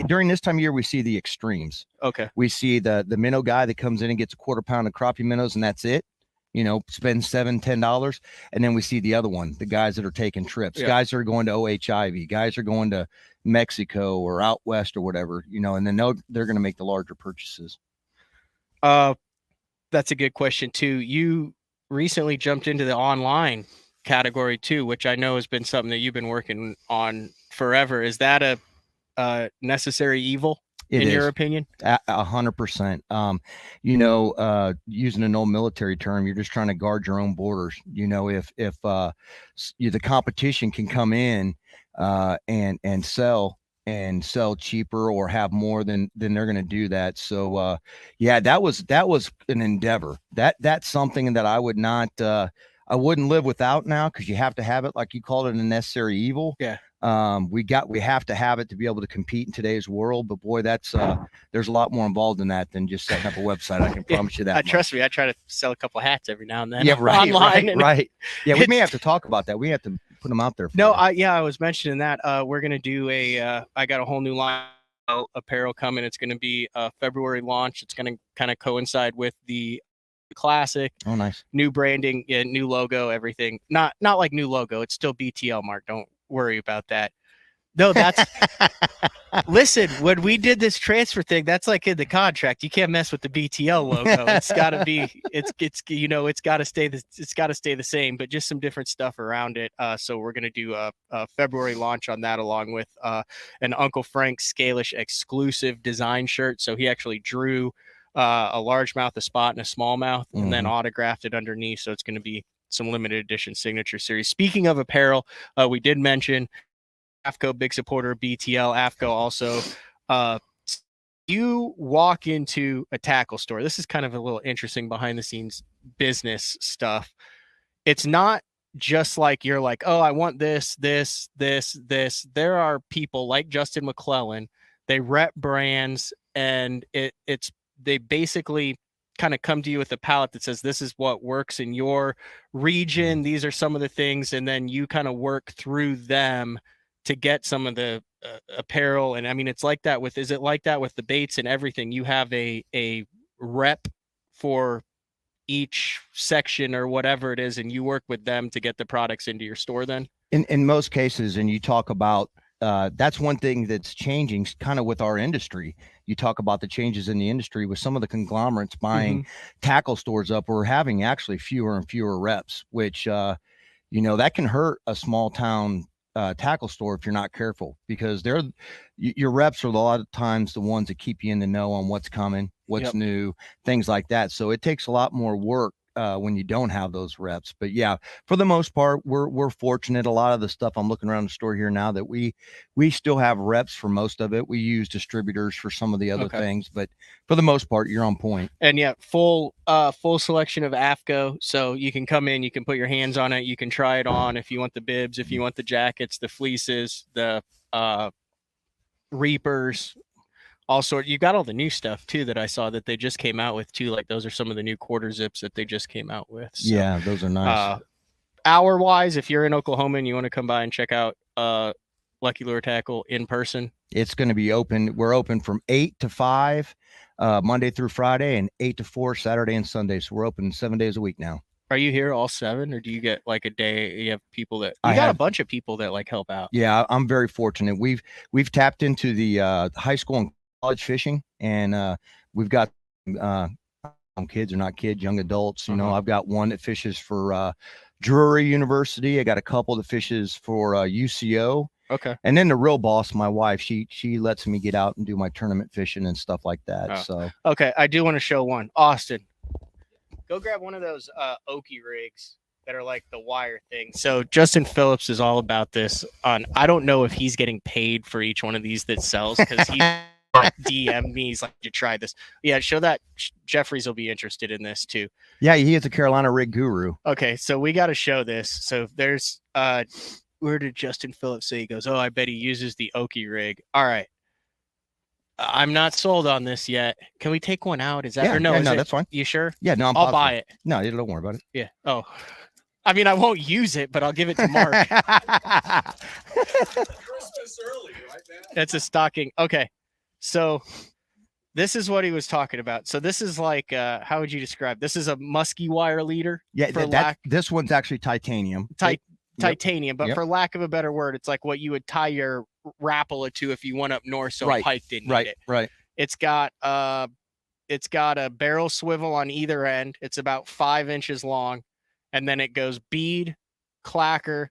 During this time of year, we see the extremes. Okay. We see the minnow guy that comes in and gets a quarter pound of crappie minnows, and that's it. Spend $7-10. And then we see the other one, the guys that are taking trips, guys that are going to OHIV, guys are going to Mexico or out west or whatever, and then they're going to make the larger purchases. That's a good question too. You recently jumped into the online category too, which I know has been something that you've been working on forever. Is that a necessary evil? In your opinion? 100%. Using an old military term, you're just trying to guard your own borders. If the competition can come in and sell cheaper or have more, then they're going to do that. So that was an endeavor. That's something that I would not I wouldn't live without now, because you have to have it, like you called it, a necessary evil. Yeah. We have to have it to be able to compete in today's world. But boy, that's there's a lot more involved in that than just setting up a website. I can promise you that. Trust me, I try to sell a couple hats every now and then. Yeah, right, online. Right. Yeah, we may have to talk about that. We have to put them out there. I was mentioning that. We're gonna do I got a whole new line of apparel coming. It's gonna be a February launch. It's gonna kind of coincide with the Classic. Oh, nice. New branding, new logo, everything. Not like new logo. It's still BTL, Mark. Don't worry about that. No, that's listen, when we did this transfer thing, that's like in the contract. You can't mess with the BTL logo. It's gotta be it's gotta stay the same, but just some different stuff around it. So we're gonna do a February launch on that, along with an Uncle Frank Scalish exclusive design shirt. So he actually drew a largemouth, a spot, and a smallmouth, and then autographed it underneath. So it's going to be some limited edition signature series. Speaking of apparel, we did mention AFCO, big supporter of BTL. AFCO also, you walk into a tackle store. This is kind of a little interesting behind the scenes business stuff. It's not just like you're like, oh, I want this. There are people like Justin McClellan. They rep brands, and they basically kind of come to you with a palette that says, this is what works in your region. These are some of the things. And then you kind of work through them to get some of the apparel. And I mean, is it like that with the baits and everything? You have a rep for each section or whatever it is, and you work with them to get the products into your store then? In most cases, and you talk about, that's one thing that's changing kind of with our industry. You talk about the changes in the industry with some of the conglomerates buying tackle stores up. We're having actually fewer and fewer reps, which, that can hurt a small town tackle store if you're not careful, because your reps are a lot of times the ones that keep you in the know on what's coming, what's new, things like that. So it takes a lot more work when you don't have those reps. But yeah, for the most part, we're fortunate. A lot of the stuff, I'm looking around the store here now, that we still have reps for most of it. We use distributors for some of the other things, but for the most part, you're on point. And yeah, full selection of AFCO. So you can come in, you can put your hands on it, you can try it on if you want the bibs, if you want the jackets, the fleeces, the reapers. Also, you got all the new stuff too that I saw that they just came out with too. Like those are some of the new quarter zips that they just came out with. So, yeah, those are nice. Hour wise, if you're in Oklahoma and you want to come by and check out Lucky Lure Tackle in person, it's going to be open. We're open from 8 to 5 Monday through Friday, and 8 to 4 Saturday and Sunday. So we're open 7 days a week now. Are you here all 7, or do you get like a day? You have people that a bunch of people that like help out. Yeah, I'm very fortunate. We've tapped into the high school and college fishing, and we've got kids, or not kids, young adults. I've got one that fishes for Drury University. I got a couple that fishes for UCO. Okay. And then the real boss, my wife, she lets me get out and do my tournament fishing and stuff like that. Oh. So okay, I do want to show one. Austin, go grab one of those Oki rigs that are like the wire thing. So Justin Phillips is all about this. I don't know if he's getting paid for each one of these that sells, because he DM'd me. He's like, "You try this." Yeah, show that. Jeffries will be interested in this too. yeah, he is a Carolina rig guru. Okay, so we got to show this. So there's where did Justin Phillips say? He goes, "Oh, I bet he uses the Oki rig." All right. I'm not sold on this yet. Can we take one out? Is that Yeah, or no? yeah, is no, it- that's fine. You sure? Yeah, no, I'll buy it. No, you don't worry about it. Yeah. Oh, I mean, I won't use it, but I'll give it to Mark. Christmas early, right, man? That's a stocking. Okay. So this is what he was talking about. So this is like, how would you describe? This is a musky wire leader. Yeah, for lack this one's actually titanium. titanium, but Yep. for lack of a better word, it's like what you would tie your Rapala to if you went up north, so Right, Pike didn't Right, need it. right. It's got a barrel swivel on either end. It's about 5 inches long, and then it goes bead, clacker.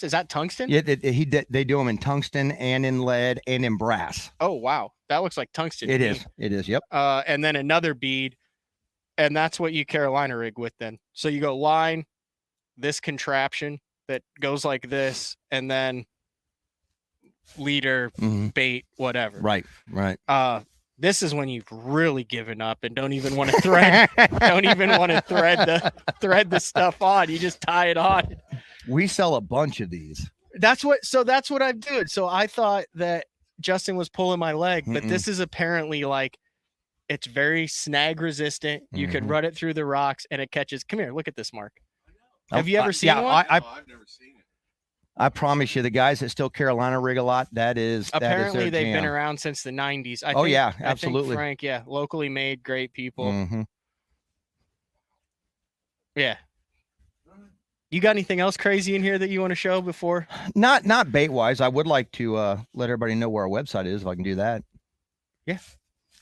Is that tungsten? Yeah, they do them in tungsten and in lead and in brass. Oh wow, that looks like tungsten. to It me. is. It is. Yep. And then another bead, and that's what you Carolina rig with then. So you go line, this contraption that goes like this, and then leader, Mhm. bait, whatever. Right. Right. This is when you've really given up and don't even want to thread the stuff on. You just tie it on. We sell a bunch of these. That's what I'm doing. So I thought that Justin was pulling my leg, but this is apparently like, it's very snag resistant. You could run it through the rocks and it catches. Come here, look at this, Mark. Have you ever seen one? I've never seen it. I promise you, the guys that still Carolina rig a lot, that is Apparently their they've been jam. around since the 90s. I Oh, think, yeah, I think absolutely. Frank, yeah, locally made, great people. Mhm. Yeah. You got anything else crazy in here that you want to show before? Not bait wise. I would like to let everybody know where our website is if I can do that. Yeah.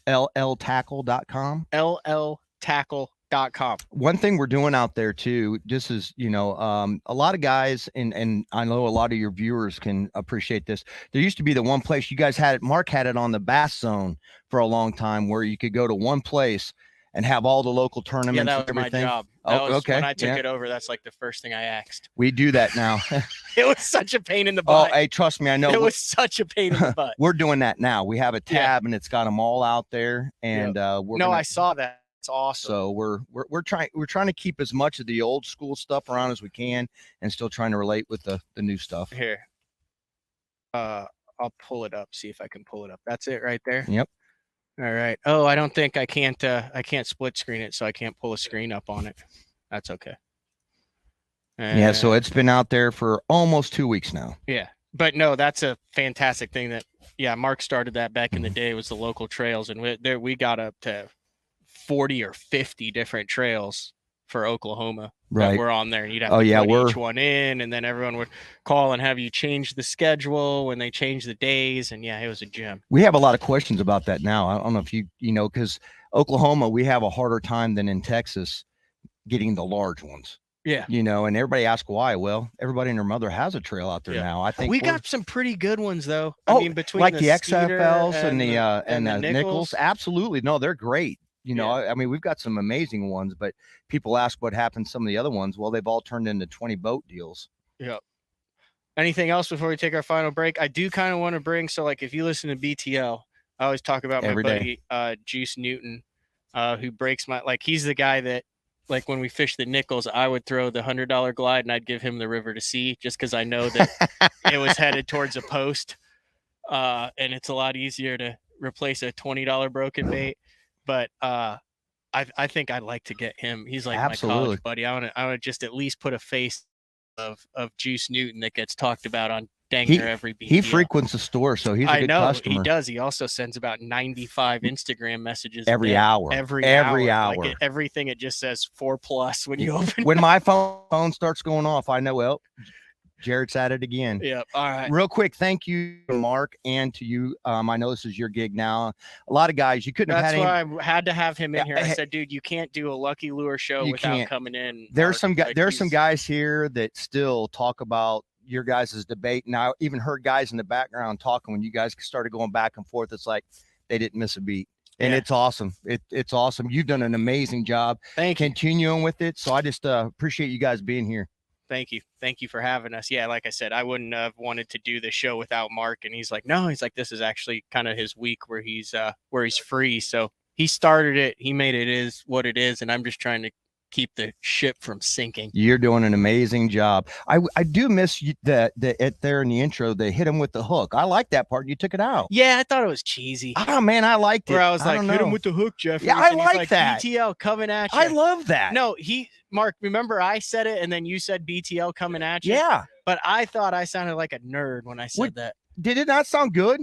lltackle.com. lltackle.com. One thing we're doing out there too, this is, a lot of guys, and I know a lot of your viewers can appreciate this. There used to be the one place you guys had it, Mark had it on the Bass Zone for a long time, where you could go to one place and have all the local tournaments. Yeah, that was and my everything. job. Oh, That was okay. when I took Yeah. it over. That's like the first thing I asked. We do that now. It was such a pain in the Oh, butt. hey, trust me, I know. It was such a pain in the butt. We're doing that now. We have a Yeah. tab and it's got them all out there, and we're No, gonna- I saw that. It's awesome. So we're trying to keep as much of the old school stuff around as we can, and still trying to relate with the new stuff. Here. I'll pull it up, see if I can pull it up. That's it right there. Yep. All right. Oh, I don't think I can't split screen it, so I can't pull a screen up on it. That's okay. Yeah, so it's been out there for almost 2 weeks now. Yeah. But no, that's a fantastic thing that Mark started that back in the day. It was the local trails, and we got up to 40 or 50 different trails for Oklahoma that Right. were on there, and you'd have Oh, to yeah, put each one in, and then everyone would call and have you change the schedule when they change the days, and it was a gem. We have a lot of questions about that now. I don't know if you know, because Oklahoma, we have a harder time than in Texas getting the large ones. Yeah. And everybody asks why. Well, everybody and their mother has a trail out there Yeah. now. I think We we're- got some pretty good ones though. Oh, I mean, between like the Skeeter XFLs and the and the Nichols. Absolutely. No, they're great. I mean, we've got some amazing ones, but people ask what happened to some of the other ones. Well, they've all turned into 20 boat deals. Yep. Anything else before we take our final break? I do kind of want to bring, so like if you listen to BTL, I always talk about my Every day. buddy Juice Newton, who breaks my, like he's the guy that, like when we fish the Nichols, I would throw the $100 glide and I'd give him the river to sea, just because I know that it was headed towards a post. And it's a lot easier to replace a $20 broken bait. But I think I'd like to get him. He's like my Absolutely. college buddy. I would just at least put a face of Juice Newton that gets talked about on dang near every BTL. He frequents the store, so he's a I good know customer. he does. He also sends about 95 Instagram messages a Every day. hour. Every Every hour. hour. Like everything, it just says 4+ when you open. When my phone starts going off, I know, well, Jarrett's at it again. Yep. All right. Real quick, thank you, Mark, and to you. I know this is your gig now. A lot of guys, you couldn't That's have had why I had to have him in here. I said, dude, you can't do a Lucky Lure show without coming in. There's some guys here that still talk about your guys' debate. And I even heard guys in the background talking when you guys started going back and forth. It's like they didn't miss a beat. And it's awesome. It's awesome. You've done an amazing job continuing with it. So I just appreciate you guys being here. Thank you. Thank you for having us. Yeah, like I said, I wouldn't have wanted to do the show without Mark. And he's like, no, he's like, this is actually kind of his week where he's free. So he started it. He made it is what it is. And I'm just trying to keep the ship from sinking. You're doing an amazing job. I do miss the there in the intro, they hit him with the hook. I like that part. You took it out. Yeah, I thought it was cheesy. Oh man, I liked it. Where I was like, hit him with the hook, Jeffrey. Yeah, I like that. BTL coming at you. I love that. No, Mark, remember I said it and then you said BTL coming at you? Yeah. But I thought I sounded like a nerd when I said that. Did it not sound good?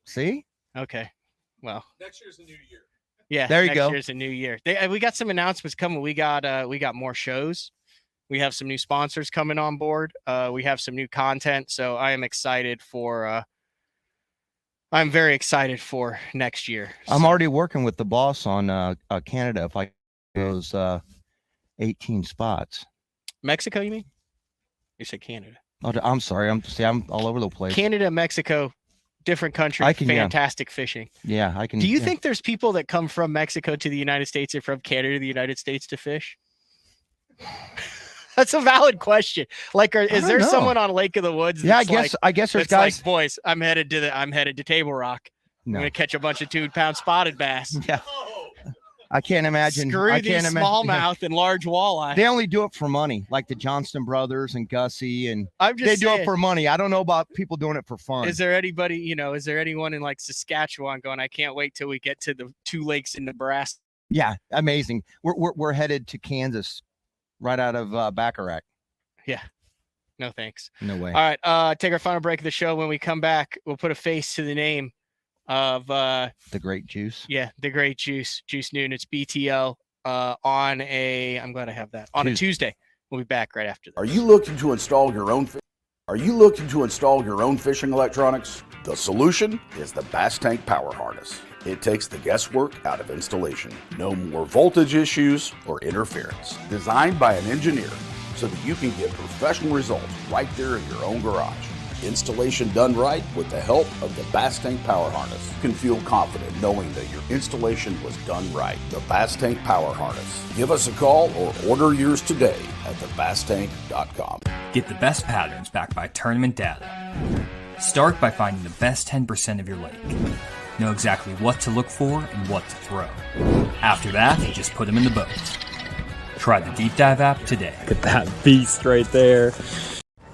See? Okay. Well, next year's a new year. Yeah, there you go. Next year's a new year. We got some announcements coming. We got more shows. We have some new sponsors coming on board. We have some new content. So I am excited for. I'm very excited for next year. I'm already working with the boss on Canada. If I those 18 spots. Mexico, you mean? You said Canada. Oh, I'm sorry. I'm all over the place. Canada, Mexico. Different country, fantastic fishing. Yeah, I can. Do you think there's people that come from Mexico to the United States or from Canada to the United States to fish? That's a valid question. Like, is there someone on Lake of the Woods? Yeah, I guess there's guys. Like, boys, I'm headed to Table Rock. No. I'm gonna catch a bunch of 2-pound spotted bass. Yeah. I can't imagine. Screw these smallmouth and large walleye. They only do it for money, like the Johnston brothers and Gussie, and they do it for money. I don't know about people doing it for fun. Is there anybody, is there anyone in like Saskatchewan going, I can't wait till we get to the 2 lakes in Nebraska? Yeah, amazing. We're headed to Kansas, right out of Bacharach. Yeah. No thanks. No way. All right. Take our final break of the show. When we come back, we'll put a face to the name of the Great Juice. Yeah, the Great Juice Noon. It's BTL on I'm glad I have that on a Tuesday. We'll be back right after that. Are you looking to install your own fishing electronics? The solution is the Bass Tank Power Harness. It takes the guesswork out of installation. No more voltage issues or interference. Designed by an engineer so that you can get professional results right there in your own garage. Installation done right with the help of the Bass Tank Power Harness. You can feel confident knowing that your installation was done right. The Bass Tank Power Harness. Give us a call or order yours today at thebasstank.com. Get the best patterns backed by tournament data. Start by finding the best 10% of your lake. Know exactly what to look for and what to throw. After that, just put them in the boat. Try the Deep Dive app today. Look at that beast right there.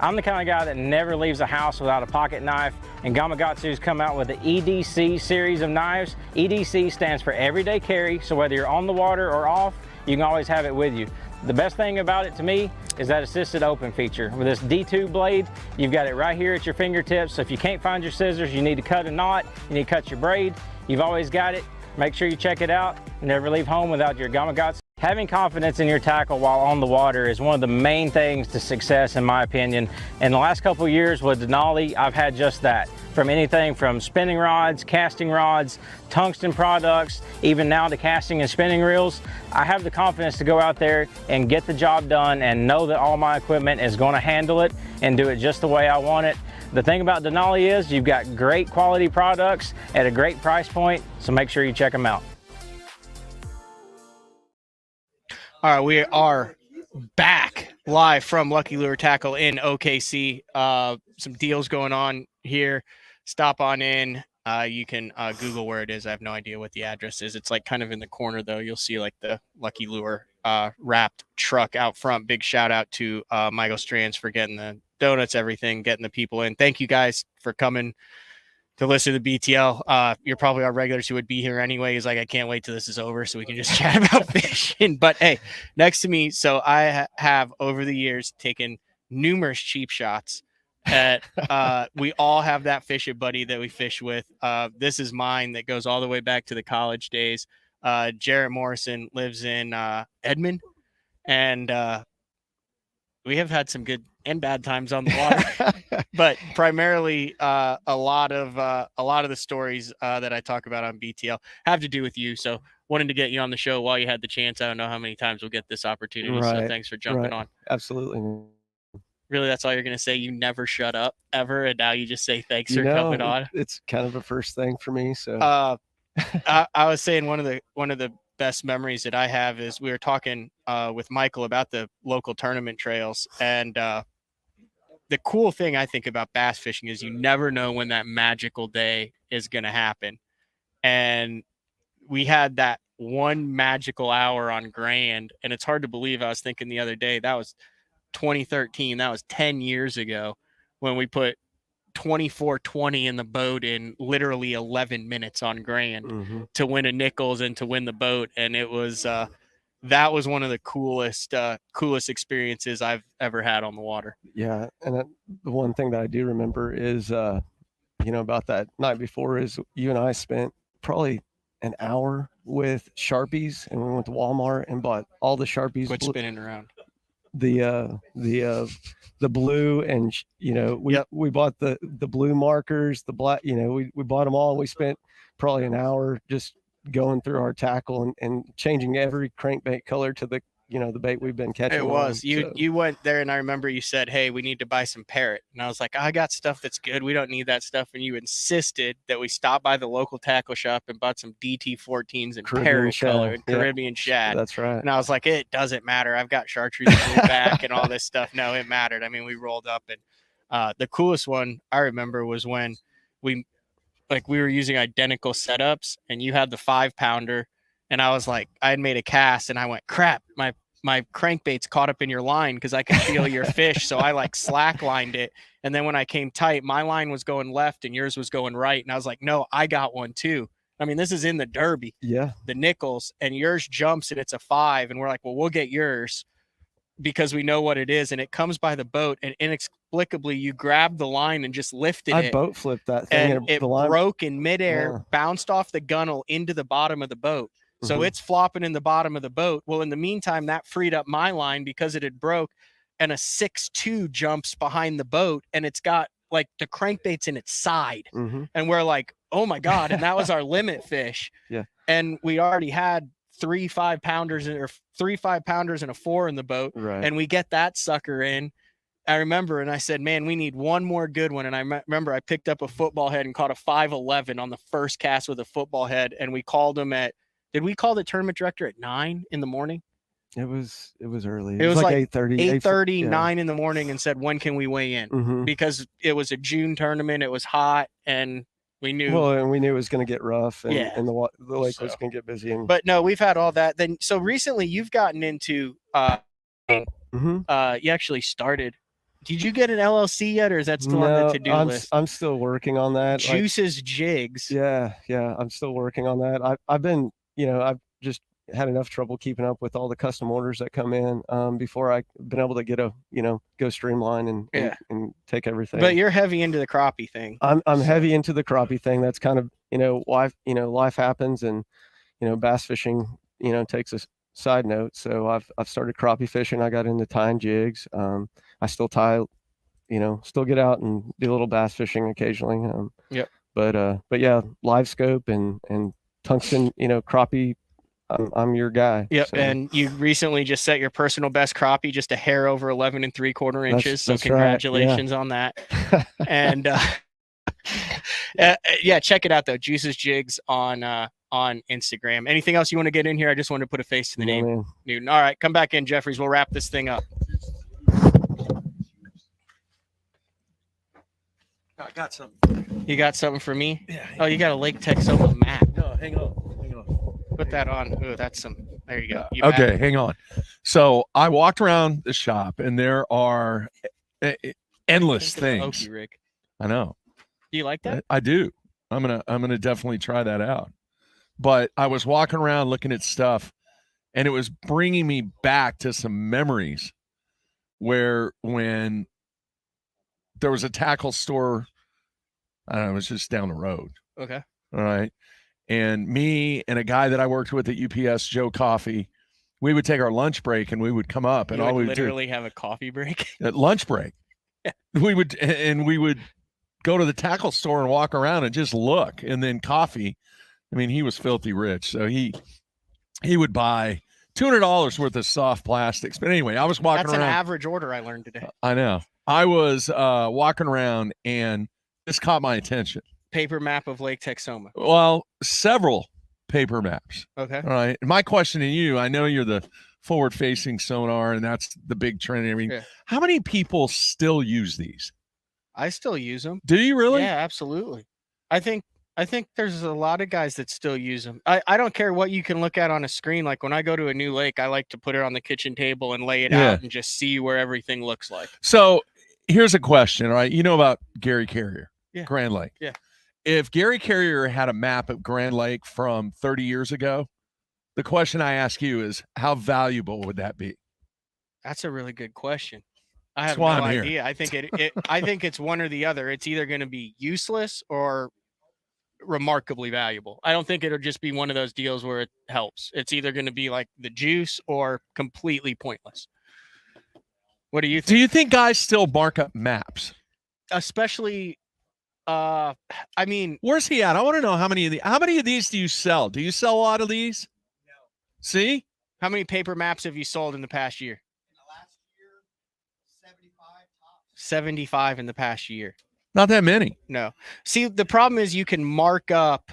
I'm the kind of guy that never leaves a house without a pocket knife, and Gamakatsu's come out with the EDC series of knives. EDC stands for Everyday Carry, so whether you're on the water or off, you can always have it with you. The best thing about it to me is that assisted open feature. With this D2 blade, you've got it right here at your fingertips, so if you can't find your scissors, you need to cut a knot, you need to cut your braid, you've always got it. Make sure you check it out. Never leave home without your Gamakatsu. Having confidence in your tackle while on the water is one of the main things to success, in my opinion. In the last couple of years with Denali, I've had just that. From anything from spinning rods, casting rods, tungsten products, even now to casting and spinning reels, I have the confidence to go out there and get the job done and know that all my equipment is going to handle it and do it just the way I want it. The thing about Denali is you've got great quality products at a great price point, so make sure you check them out. All right, we are back live from Lucky Lure Tackle in OKC. Some deals going on here. Stop on in. You can Google where it is. I have no idea what the address is. It's like kind of in the corner, though. You'll see like the Lucky Lure wrapped truck out front. Big shout out to Michael Strands for getting the donuts, everything, getting the people in. Thank you guys for coming to listen to BTL. You're probably our regulars who would be here anyway. He's like, I can't wait till this is over so we can just chat about fishing. But hey, next to me, so I have over the years taken numerous cheap shots at we all have that fishing buddy that we fish with. This is mine that goes all the way back to the college days. Jarrett Morrison lives in Edmond, and we have had some good and bad times on the water, but primarily a lot of the stories that I talk about on BTL have to do with you. So wanted to get you on the show while you had the chance. I don't know how many times we'll get this opportunity. So thanks for jumping on. Absolutely. Really, that's all you're going to say? You never shut up ever, and now you just say thanks for coming on? It's kind of a first thing for me. So I was saying one of the best memories that I have is we were talking with Michael about the local tournament trails, and the cool thing I think about bass fishing is you never know when that magical day is going to happen. And we had that one magical hour on Grand, and it's hard to believe. I was thinking the other day, that was 2013. That was 10 years ago when we put 24-20 in the boat in literally 11 minutes on Grand to win a Nichols and to win the boat. And it was that was one of the coolest experiences I've ever had on the water. Yeah. And the one thing that I do remember is about that night before is you and I spent probably an hour with Sharpies, and we went to Walmart and bought all the Sharpies. Quit spinning around. The blue, and we bought the blue markers, the black, we bought them all, and we spent probably an hour just going through our tackle and changing every crankbait color to the the bait we've been catching. It was you went there, and I remember you said, hey, we need to buy some Parrot, and I was like, I got stuff that's good, we don't need that stuff. And you insisted that we stop by the local tackle shop and bought some DT14s and Parrot color and Caribbean shad. That's right. And I was like, it doesn't matter, I've got chartreuse blue back and all this stuff. No, it mattered. I mean, we rolled up, and the coolest one I remember was when we were using identical setups, and you had the 5-pounder, and I was like, I had made a cast, and I went, crap, my crankbait's caught up in your line because I could feel your fish. So I slack lined it. And then when I came tight, my line was going left and yours was going right. And I was like, no, I got one too. I mean, this is in the Derby, the Nichols, and yours jumps and it's a 5. And we're like, well, we'll get yours because we know what it is. And it comes by the boat, and inexplicably you grabbed the line and just lifted it. I boat flipped that thing, and it broke in midair, bounced off the gunnel into the bottom of the boat. So it's flopping in the bottom of the boat. Well, in the meantime, that freed up my line because it had broke, and a 6'2" jumps behind the boat, and it's got the crankbait's in its side. And we're like, oh my God. And that was our limit fish. Yeah. And we already had 3 5-pounders or 3 5-pounders and a 4 in the boat. Right. And we get that sucker in. I remember, and I said, man, we need one more good one. And I remember I picked up a football head and caught a 5'11" on the first cast with a football head. And we called him did we call the tournament director at 9 in the morning? It was early. It was like 8:30, 9 in the morning, and said, when can we weigh in? Because it was a June tournament. It was hot, and we knew. Well, and we knew it was going to get rough, and, and the lake was going to get busy. But no, we've had all that. Then, so recently you've gotten into, you actually started. Did you get an LLC yet, or is that still on the to-do list? I'm still working on that. Juice's Jigs. Yeah. I'm still working on that. I've been, I've just had enough trouble keeping up with all the custom orders that come in before I've been able to get go streamline and take everything. But you're heavy into the crappie thing. I'm heavy into the crappie thing. That's kind of, life happens, and, bass fishing, takes a side note. So I've started crappie fishing. I got into tying jigs. I still tie, still get out and do a little bass fishing occasionally. But yeah, live scope and tungsten, crappie, I'm your guy. Yep. So. And you recently just set your personal best crappie, just a hair over 11 3/4 inches. So congratulations on that. And check it out though. Juice's Jigs on Instagram. Anything else you want to get in here? I just wanted to put a face to the name. Man. Newton. All right, come back in, Jeffries. We'll wrap this thing up. I got something. You got something for me? Yeah. Oh, you got a Lake Texoma map. No, hang on. Put that on. Oh, that's some. There you go. Okay, hang on. So I walked around the shop, and there are endless things. Okie rig. I know. Do you like that? I do. I'm gonna definitely try that out. But I was walking around looking at stuff, and it was bringing me back to some memories where when there was a tackle store, I don't know, it was just down the road. Okay. All right. And me and a guy that I worked with at UPS, Joe Coffey, we would take our lunch break and we would come up and You all would we would do literally have a coffee break. at lunch break, we would go to the tackle store and walk around and just look, and then coffee. I mean, he was filthy rich, so he would buy $200 worth of soft plastics. But anyway, I was walking That's around. an average order I learned today. I know. I was walking around and this caught my attention. Paper map of Lake Texoma. Well, several paper maps. Okay. All right. My question to you, I know you're the forward-facing sonar, and that's the big trend. I mean, how many people still use these? I still use them. Do you really? Yeah, absolutely. I think there's a lot of guys that still use them. I don't care what you can look at on a screen. Like when I go to a new lake, I like to put it on the kitchen table and lay it out and just see where everything looks like. So here's a question, all right? You know about Gary Carrier, Grand Lake. Yeah. If Gary Carrier had a map of Grand Lake from 30 years ago, the question I ask you is, how valuable would that be? That's a really good question. I have That's why no I'm here. idea. I think I think it's one or the other. It's either going to be useless or remarkably valuable. I don't think it'll just be one of those deals where it helps. It's either going to be like the juice or completely pointless. What do you think? Do you think guys still mark up maps? Especially, I mean, where's he at? I want to know how many of these do you sell? Do you sell a lot of these? No. See? How many paper maps have you sold in the past year? 75 in the past year. Not that many. No. See, the problem is you can mark up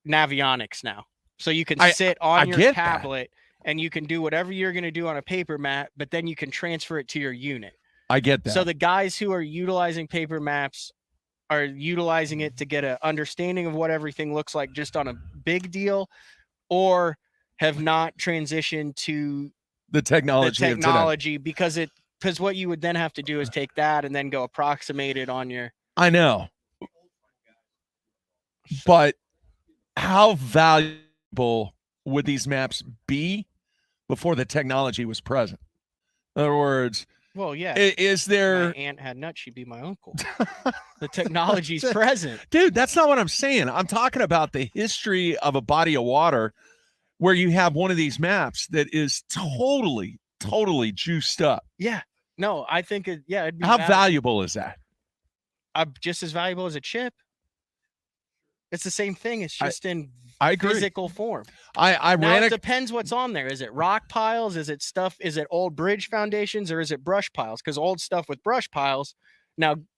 Navionics now. So you can sit on your tablet and you can do whatever you're going to do on a paper map, but then you can transfer it to your unit. I get that. So the guys who are utilizing paper maps are utilizing it to get an understanding of what everything looks like just on a big deal, or have not transitioned to the technology because what you would then have to do is take that and then go approximate it on your. I know. But how valuable would these maps be before the technology was present? In other words, well, yeah. Is there? My aunt had nuts, she'd be my uncle. The technology's present. Dude, that's not what I'm saying. I'm talking about the history of a body of water where you have one of these maps that is totally juiced up. Yeah. No, I think it'd be how valuable is that? Just as valuable as a chip. It's the same thing. It's just in agree. Physical form. It depends what's on there. Is it rock piles? Is it stuff? Is it old bridge foundations, or is it brush piles? Because old stuff with brush piles,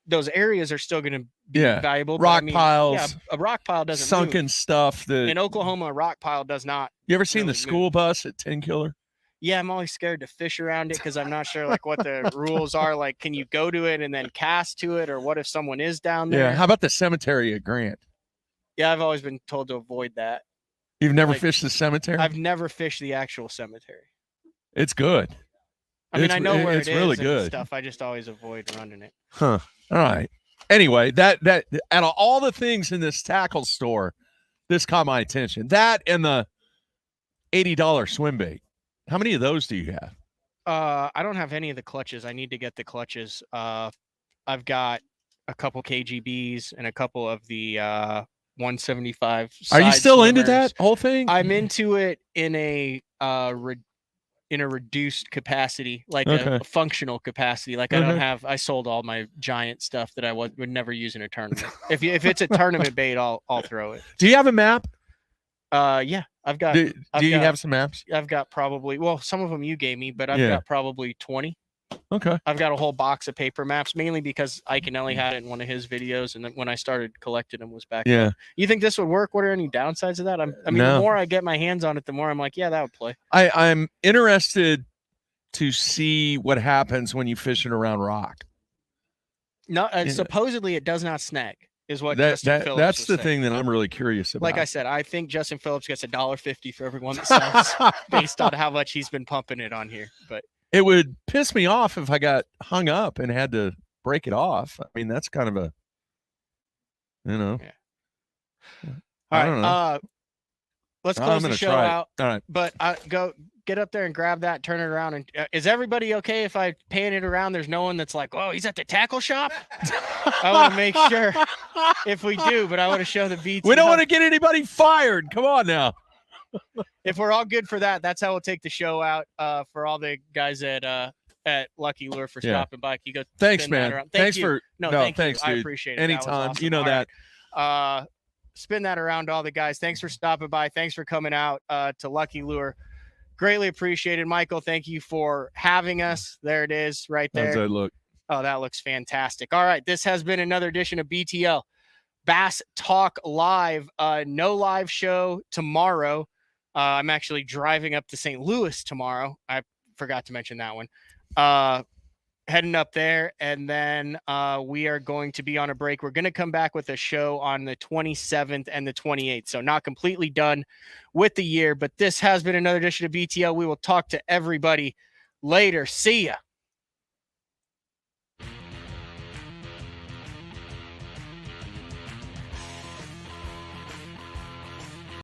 those areas are still going to be valuable. Rock piles. Yeah, a rock pile doesn't sunken move. Stuff. In Oklahoma, a rock pile does not. You ever seen the school bus at 10 Killer? Yeah, I'm always scared to fish around it because I'm not sure what the rules are. Like, can you go to it and then cast to it, or what if someone is down there? Yeah. How about the cemetery at Grant? Yeah, I've always been told to avoid that. You've never fished the cemetery? I've never fished the actual cemetery. It's good. I mean, I know where it is. Really good and stuff. I just always avoid running it. Huh. All right. Anyway, that out of all the things in this tackle store, this caught my attention. That and the $80 swim bait. How many of those do you have? I don't have any of the clutches. I need to get the clutches. I've got a couple KGBs and a couple of the 175. Are you still into that whole thing? I'm into it in a reduced capacity, like a functional capacity. Like I sold all my giant stuff that I would never use in a tournament. If it's a tournament bait, I'll throw it. Do you have a map? Yeah, I've got. Do you have some maps? I've got probably, some of them you gave me, but I've got probably 20. Okay. I've got a whole box of paper maps, mainly because Ike and Ellie had it in one of his videos, and then when I started collecting them was back then. You think this would work? What are any downsides of that? The more I get my hands on it, the more I'm like, yeah, that would play. I'm interested to see what happens when you fish it around rock. No, supposedly it does not snag. Is what Justin Phillips that's the saying. thing that I'm really curious about. Like I said, I think Justin Phillips gets $1.50 for everyone that sells based on how much he's been pumping it on here. But it would piss me off if I got hung up and had to break it off. I mean, that's kind of a, All right. Let's close the show out. All right. But go get up there and grab that, turn it around. And is everybody okay if I pan it around? There's no one that's like, oh, he's at the tackle shop. I want to make sure if we do, but I want to show the beats. We don't want to get anybody fired. Come on now. if we're all good for that, that's how we'll take the show out. For all the guys at Lucky Lure for stopping by. You go. Thanks, man. Thanks for thanks, dude. I appreciate it. Anytime. Awesome. You know all that. Right. Spin that around to all the guys. Thanks for stopping by. Thanks for coming out to Lucky Lure. Greatly appreciated. Michael, thank you for having us. There it is right there. How's that look? Oh, that looks fantastic. All right. This has been another edition of BTL Bass Talk Live. No live show tomorrow. I'm actually driving up to St. Louis tomorrow. I forgot to mention that one. Heading up there, and then we are going to be on a break. We're going to come back with a show on the 27th and the 28th. So not completely done with the year, but this has been another edition of BTL. We will talk to everybody later. See ya.